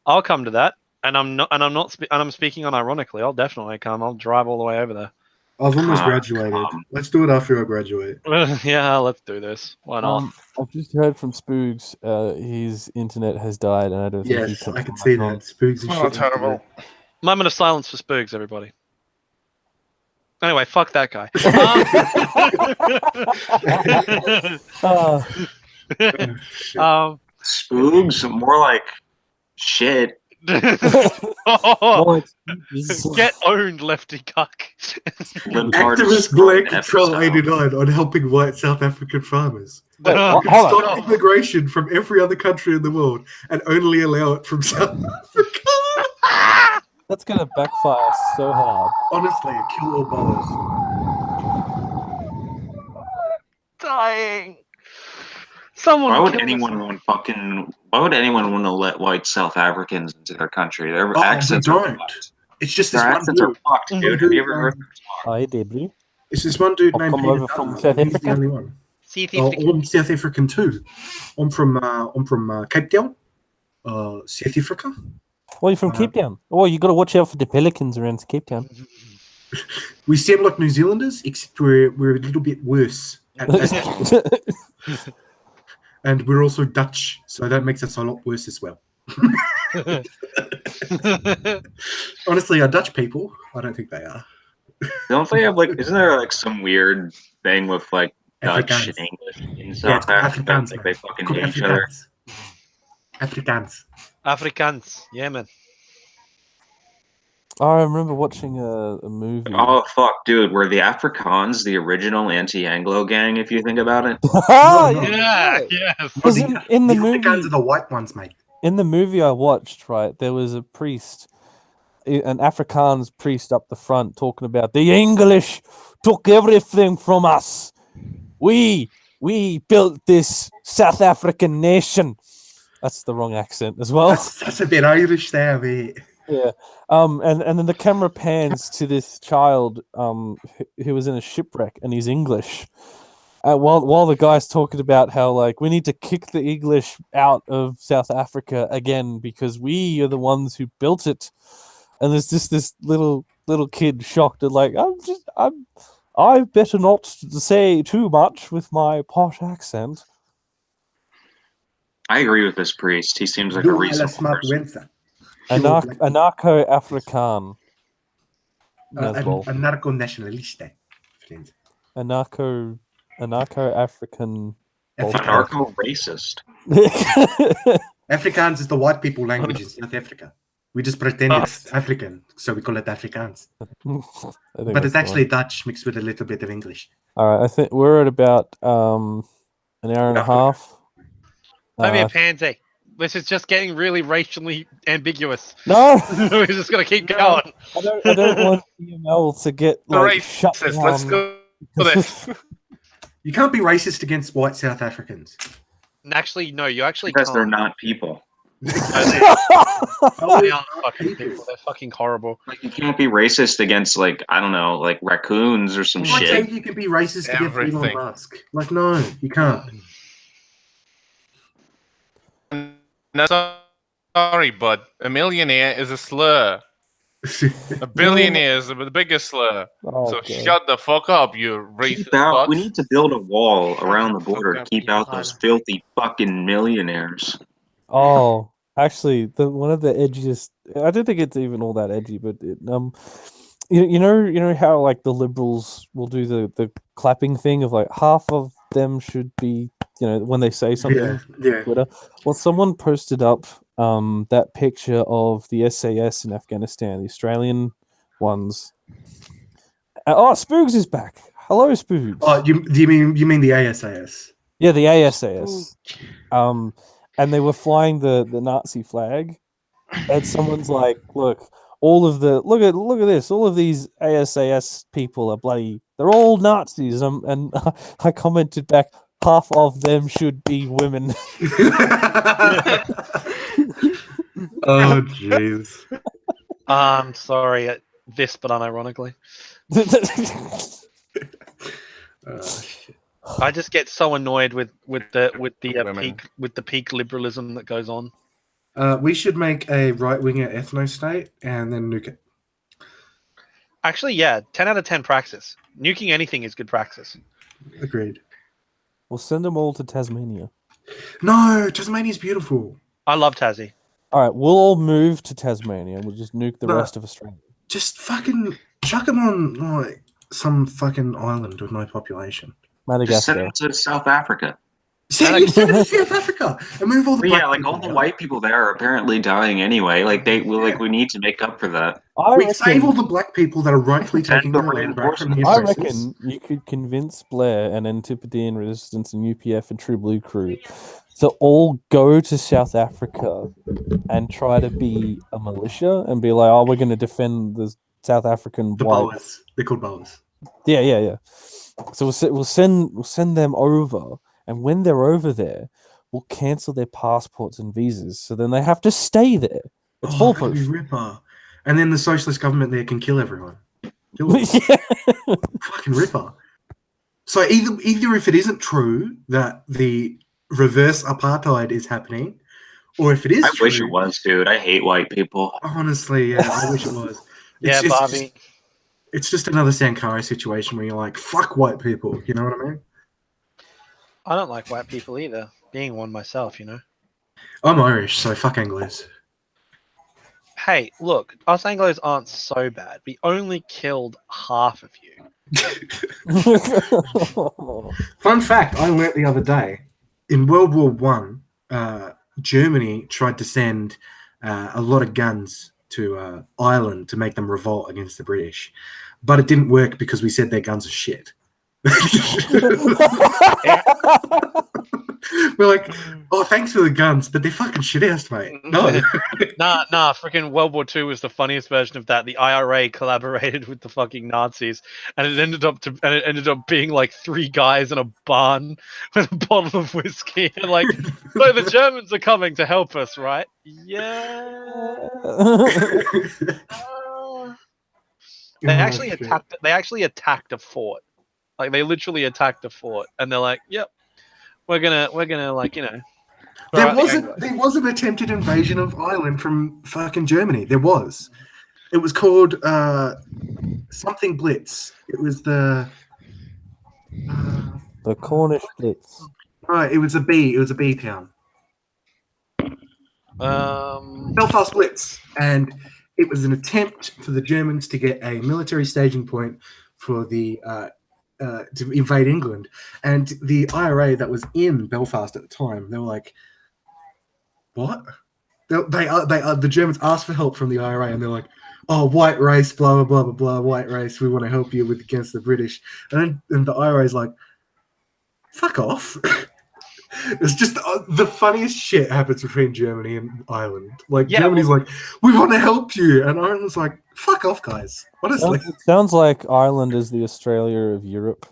I'll come to that. And I'm speaking unironically. I'll definitely come. I'll drive all the way over there. I've almost graduated. Let's do it after I graduate. Yeah, let's do this. Why not? I've just heard from Spoogs. His internet has died, and I don't think he Yes, can I can come see back on. that. Spooks and Oh, shit. terrible. Moment of silence for Spoogs, everybody. Anyway, fuck that guy. Spoogs, more like shit. Oh, get owned, lefty cuck. Activist Black Control 89 on helping white South African farmers. Wait, hold on. Stop immigration from every other country in the world and only allow it from South Africa. That's gonna backfire so hard. Honestly, kill all boroughs. Dying. Someone. Why would kill anyone us. Why would anyone want to let white South Africans into their country? Their Oh, accents we are don't. fucked. It's just this Their one accents are dude. fucked, dude. Have you ever heard them talk? Hi, Debris. It's this one dude I've named come Peter over from Dunn. South He's the Africa. only one. South Oh, African. I'm South African too. I'm from Cape Town, South Africa. Well, you're from Cape Town. Oh, you got to watch out for the pelicans around Cape Town. We sound like New Zealanders, except we're a little bit worse. And we're also Dutch, so that makes us a lot worse as well. Honestly, are Dutch people? I don't think they are. Don't they have isn't there some weird thing with Dutch Afrikaans. and English in Yeah, South it's called Africa? Afrikaans, Like man. they fucking Called hate each other. Afrikaans. Afrikaans. Yeah, man. I remember watching a movie. Oh fuck, dude! Were the Afrikaans the original anti-Anglo gang? If you think about it, Ah, No, no. Yeah, yes. Because in the Afrikaans movie, are the white ones, mate. in the movie I watched, right, there was a priest, an Afrikaans priest up the front talking about the English took everything from us. We built this South African nation. That's the wrong accent as well. That's a bit Irish there, mate. Yeah. And then the camera pans to this child who was in a shipwreck, and he's English. While the guy's talking about how like we need to kick the English out of South Africa again because we are the ones who built it, and there's just this little kid shocked and like I better not say too much with my posh accent. I agree with this priest. He seems like a reasonable person. Anarcho-Afrikaan. Anarcho-nationaliste. Anarcho-African. Anarcho-racist. Afrikaans is the white people language in South Africa. We just pretend it's African, so we call it Afrikaans. But it's actually Dutch mixed with a little bit of English. All right, I think we're at about an hour and a half. Don't be a pansy. This is just getting really racially ambiguous. No, we're just gonna keep going. I don't want EML to get like shut down. Let's go for this. You can't be racist against white South Africans. Actually, no, you actually because can't. they're not people. They aren't fucking people. They're fucking horrible. Like you can't be racist against like I don't know, like raccoons or some I shit. think you can be racist against Elon Musk. Like no, you can't. No, sorry, but a millionaire is a slur. A billionaire is the biggest slur. So shut the fuck up, you racist fucks. We need to build a wall around the border to keep out those filthy fucking millionaires. Oh, actually, one of the edgiest. I don't think it's even all that edgy, but you know how like the liberals will do the clapping thing of like half of them should be when they say something on Twitter. Well, someone posted up that picture of the SAS in Afghanistan, the Australian ones. Spoogs is back. Hello, Spoogs. Oh, you mean the ASAS? Yeah, the ASAS. And they were flying the Nazi flag, and someone's like, look at this. All of these ASAS people are bloody. They're all Nazis. And I commented back, half of them should be women. Oh jeez. I'm sorry, this, but unironically. I just get so annoyed with the peak liberalism that goes on. We should make a right-winger ethno-state and then nuke it. Actually, yeah, 10 out of 10 praxis. Nuking anything is good praxis. Agreed. We'll send them all to Tasmania. No, Tasmania's beautiful. I love Tassie. All right, we'll all move to Tasmania. We'll just nuke the rest of Australia. Just fucking chuck them on like some fucking island with no population. Madagascar. Just send it to South Africa. Send it to South Africa and move all the black people. all the white people there are apparently dying anyway. Like we need to make up for that. We save all the black people that are rightfully taking the land back from the I reckon you could convince Blair and Antipodean Resistance and UPF and True Blue Crew to all go to South Africa and try to be a militia and be like, oh, we're going to defend the South African boas. They're called boas. Yeah. So we'll send them over, and when they're over there, we'll cancel their passports and visas. So then they have to stay there. It's foolproof. Ripper. And then the socialist government there can kill everyone. Fucking ripper. So either if it isn't true that the reverse apartheid is happening, or if it is true, wish it was, dude. I hate white people. Honestly, yeah, I wish it was. Yeah, Bobby. It's just another Sankara situation where you're like, fuck white people. You know what I mean? I don't like white people either. Being one myself, I'm Irish, so fuck Anglos. Hey, look, us Anglos aren't so bad. We only killed half of you. Fun fact, I learnt the other day, in World War One, Germany tried to send a lot of guns to Ireland to make them revolt against the British. But it didn't work because we said their guns are shit. We're like, oh, thanks for the guns, but they're fucking shit ass, mate. No. Nah. Freaking World War II was the funniest version of that. The IRA collaborated with the fucking Nazis, and it ended up being like 3 guys in a barn with a bottle of whiskey, and like, so the Germans are coming to help us, right? Yeah. They actually attacked a fort. Like they literally attacked a fort, and they're like, "Yep, we're gonna like There was an attempted invasion of Ireland from fucking Germany. There was. It was called something Blitz. It was the Cornish Blitz. right. It was a B. It was a B town. Belfast Blitz, and it was an attempt for the Germans to get a military staging point for the to invade England, and the IRA that was in Belfast at the time, they were like, "What?" The Germans asked for help from the IRA, and they're like, "Oh, white race, blah blah blah blah blah, white race. We want to help you against the British." And the IRA is like, "Fuck off." It's just the funniest shit happens between Germany and Ireland. Like, Germany's like, "We want to help you," and Ireland's like, "Fuck off, guys." Honestly, it sounds like Ireland is the Australia of Europe.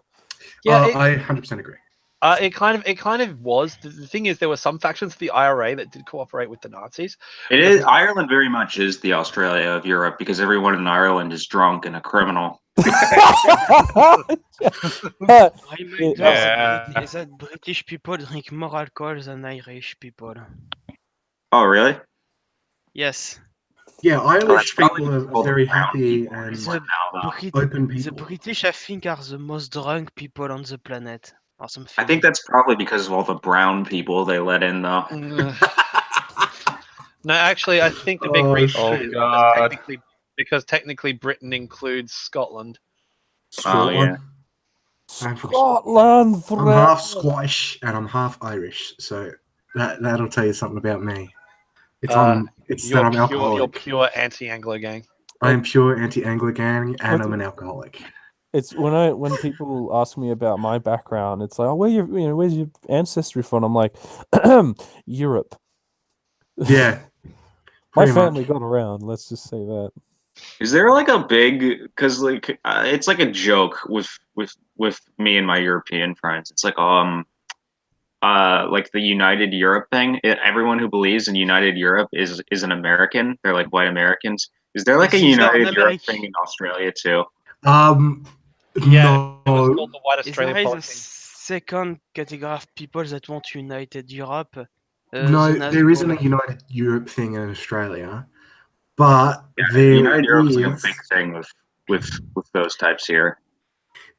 Yeah, I 100% agree. It kind of was. The thing is, there were some factions of the IRA that did cooperate with the Nazis. It is Ireland very much is the Australia of Europe because everyone in Ireland is drunk and a criminal. That British people drink more alcohol than Irish people. Oh, really? Yes. Yeah, Irish people are very happy and open people. The British, I think, are the most drunk people on the planet. Or something. I think that's probably because of all the brown people they let in, though. No, actually, I think the big reason is because technically Britain includes Scotland. Oh, yeah. Scotland. I'm half Scottish and I'm half Irish, so that'll tell you something about me. It's that I'm alcoholic. You're pure anti-Anglo gang. I am pure anti-Anglo gang, and I'm an alcoholic. It's when people ask me about my background, it's like, oh, where's your ancestry from? I'm like, Europe. Yeah. My family got around. Let's just say that. Is there like a big? Because like it's like a joke with me and my European friends. It's like the United Europe thing. Everyone who believes in United Europe is an American. They're like white Americans. Is there like a United Europe thing in Australia too? Yeah, it was no. called the White Australia There is a policy. second category of people that want United Europe. No, there isn't a United Europe thing in Australia, but there United Europe is is like a big thing with those types here.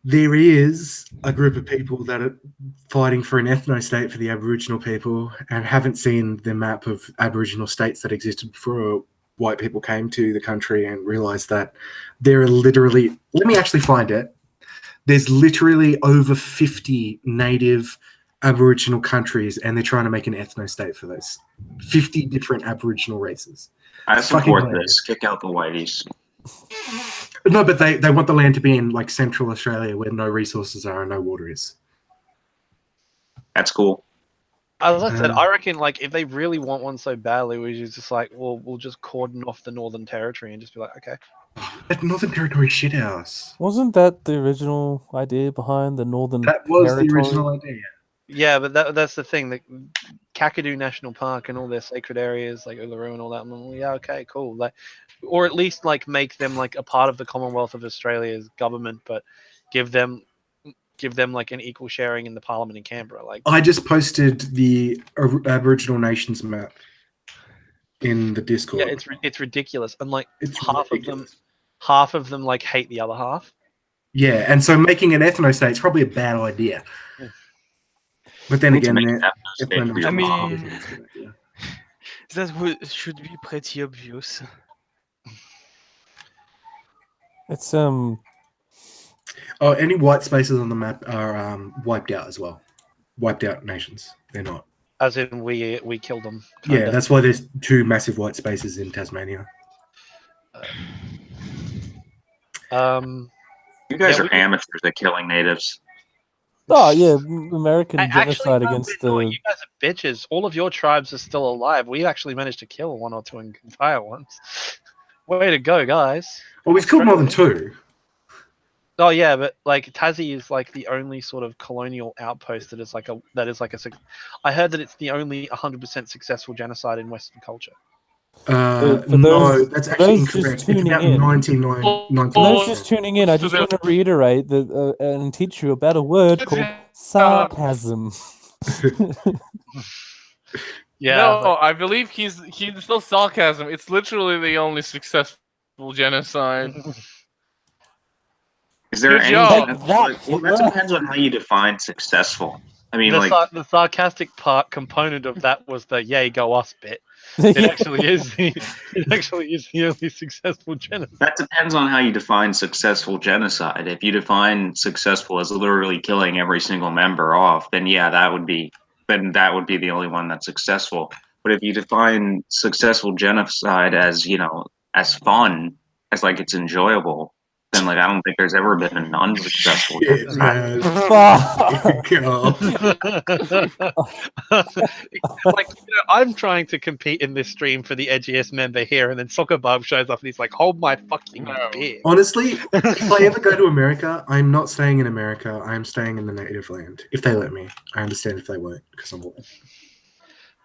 There is a group of people that are fighting for an ethno-state for the Aboriginal people and haven't seen the map of Aboriginal states that existed before white people came to the country and realized that there are literally, let me actually find it. There's literally over 50 native Aboriginal countries, and they're trying to make an ethno-state for those 50 different Aboriginal races. I support this. Kick out the whiteys. No, but they want the land to be in like Central Australia where no resources are and no water is. That's cool. As I said, I reckon like if they really want one so badly, we should just like, well, we'll just cordon off the Northern Territory and just be like, okay. That Northern Territory shit house. Wasn't that the original idea behind the Northern That was Territory? the original idea. Yeah, but that's the thing. The Kakadu National Park and all their sacred areas, like Uluru and all that. Well, yeah, okay, cool. Like, or at least like make them like a part of the Commonwealth of Australia's government, but give them like an equal sharing in the Parliament in Canberra. Like, I just posted the Aboriginal Nations map in the Discord. yeah, it's ridiculous, and like It's half of them like hate the other half. Yeah, and so making an ethno-state is probably a bad idea. But then again, I mean, that should be pretty obvious. It's any white spaces on the map are wiped out as well. Wiped out nations. They're not. As in, we killed them. Kinda. Yeah, that's why there's 2 massive white spaces in Tasmania. You guys are amateurs at killing natives. Oh yeah, American Actually, genocide no, against wait, no, the. you guys are bitches. All of your tribes are still alive. We actually managed to kill one or two entire ones. Way to go, guys. Well, we've killed more than Australia. 2. Oh yeah, but like Tassie is like the only sort of colonial outpost that is like a I heard that it's the only 100% successful genocide in Western culture. For No, those- that's for actually those just incorrect. It's tuning about in- 99. For those just tuning in, I just want to reiterate that and teach you about a word called sarcasm. Yeah. No, I believe he's no sarcasm. It's literally the only successful genocide. Is there Good any? job. Take that, Well, that depends on how you define successful. I mean, the sarcastic part component of that was the "yay go us" bit. It actually is the only successful genocide. that depends on how you define successful genocide. If you define successful as literally killing every single member off, then yeah, that would be the only one that's successful. But if you define successful genocide as, as fun, as like it's enjoyable, then like I don't think there's ever been an unsuccessful Shit, genocide. man. Fuck. I'm trying to compete in this stream for the edgiest member here, and then Soccer Bob shows up and he's like, "Hold my fucking beer." Honestly, if I ever go to America, I'm not staying in America. I'm staying in the native land. If they let me. I understand if they won't, because I'm white.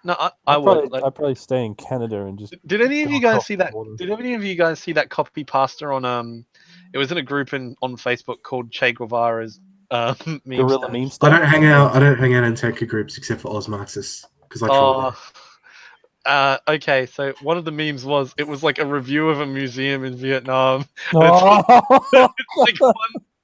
No, I would. I'd probably stay in Canada and just. Did any of go you guys across see the that? border. Did any of you guys see that copy pasta on It was in a group on Facebook called Che Guevara's meme Guerrilla stash. meme I stuff. don't hang out in tech groups except for Oz Marxists because I troll them. Okay, so one of the memes was it was like a review of a museum in Vietnam. Oh, Like 1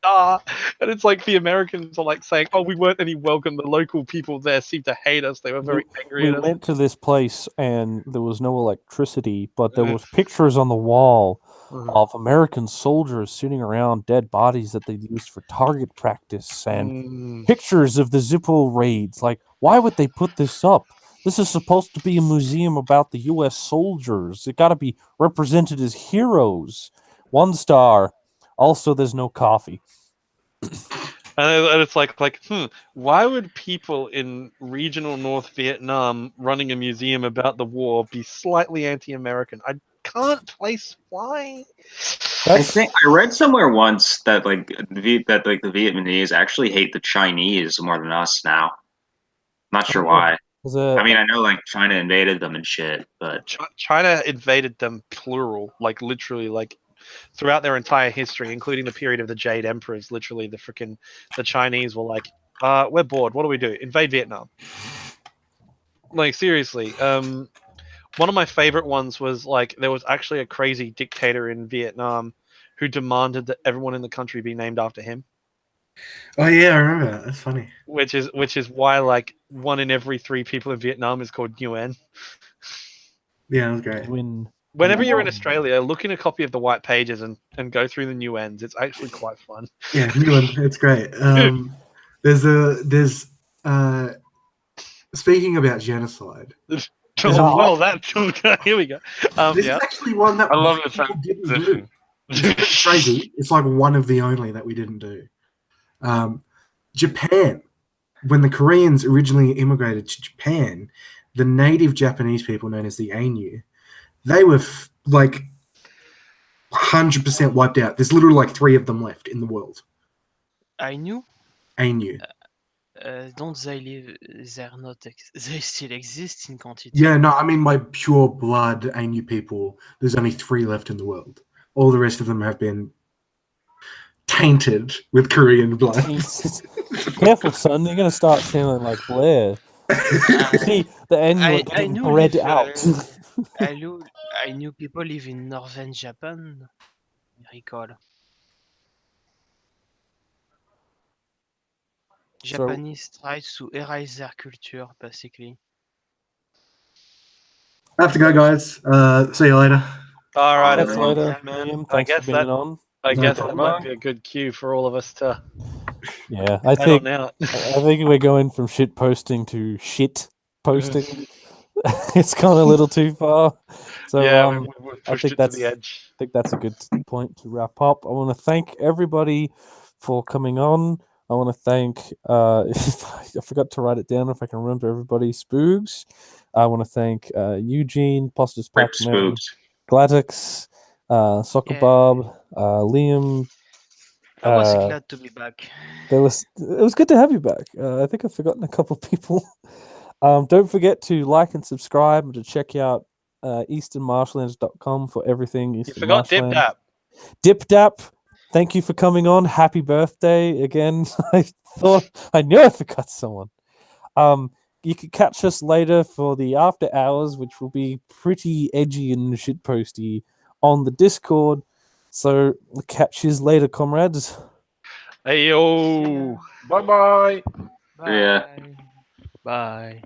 star, and it's like the Americans are like saying, "Oh, we weren't any welcome. The local people there seem to hate us. They were very angry we at us." went to this place and there was no electricity, but there was pictures on the wall of American soldiers sitting around dead bodies that they used for target practice and pictures of the Zippo raids. Like, why would they put this up? This is supposed to be a museum about the U.S. soldiers. It got to be represented as heroes. 1 star. Also, there's no coffee. And it's like, why would people in regional North Vietnam running a museum about the war be slightly anti-American? I can't place why. I think I read somewhere once that the Vietnamese actually hate the Chinese more than us now. Not sure why. I mean, I know like China invaded them and shit, but China invaded them plural, like literally, like throughout their entire history, including the period of the Jade Emperors. Literally, the Chinese were like, "We're bored. What do we do? Invade Vietnam." Like seriously. One of my favorite ones was like there was actually a crazy dictator in Vietnam who demanded that everyone in the country be named after him. Oh yeah, I remember that. That's funny. Which is why like 1 in every 3 people in Vietnam is called Nguyen. Yeah, that was great. Whenever you're in Australia, look in a copy of the White Pages and go through the Nguyen's. It's actually quite fun. Yeah, Nguyen, it's great. There's speaking about genocide. Well, here we go. This is actually one that I love the people didn't do. transition. It's crazy. It's like one of the only that we didn't do. Japan. When the Koreans originally immigrated to Japan, the native Japanese people known as the Ainu, they were like 100% wiped out. There's literally like 3 of them left in the world. Ainu? Ainu. Don't they live? They're not. They still exist in quantity. Yeah, no, I mean by pure blood Ainu people, there's only 3 left in the world. All the rest of them have been tainted with Korean blood. Careful, son. You're going to start sounding like Blair. See, the Ainu are getting bred out. I knew people live in northern Japan. I recall. Japanese try to erase their culture, basically. I have to go, guys. See you later. All right, Catch you everyone. later, Liam. I Thanks guess for being on. I No guess that problem. might be a good cue for all of us to Yeah, I head think on out. I think we're going from shit posting to shit posting. It's gone a little too far. So Yeah, we've I pushed think it to that's the edge. I think that's a good point to wrap up. I want to thank everybody for coming on. I want to thank. I forgot to write it down. If I can remember everybody, Spoogs. I want to thank Eugene, Postus Rip Pac-Man, Spooks. Gladix, Soccer Yeah. Bob, Liam. I was glad to be back. It was good to have you back. I think I've forgotten a couple of people. Don't forget to like and subscribe and to check out easternmarshlands.com for everything You Eastern forgot Dip Marshlands. Dap. Dip Dap, thank you for coming on. Happy birthday again. I knew I forgot someone. You can catch us later for the after hours, which will be pretty edgy and shitposty on the Discord. So catch you later, comrades. Hey yo. Bye bye. Bye. Yeah. Bye.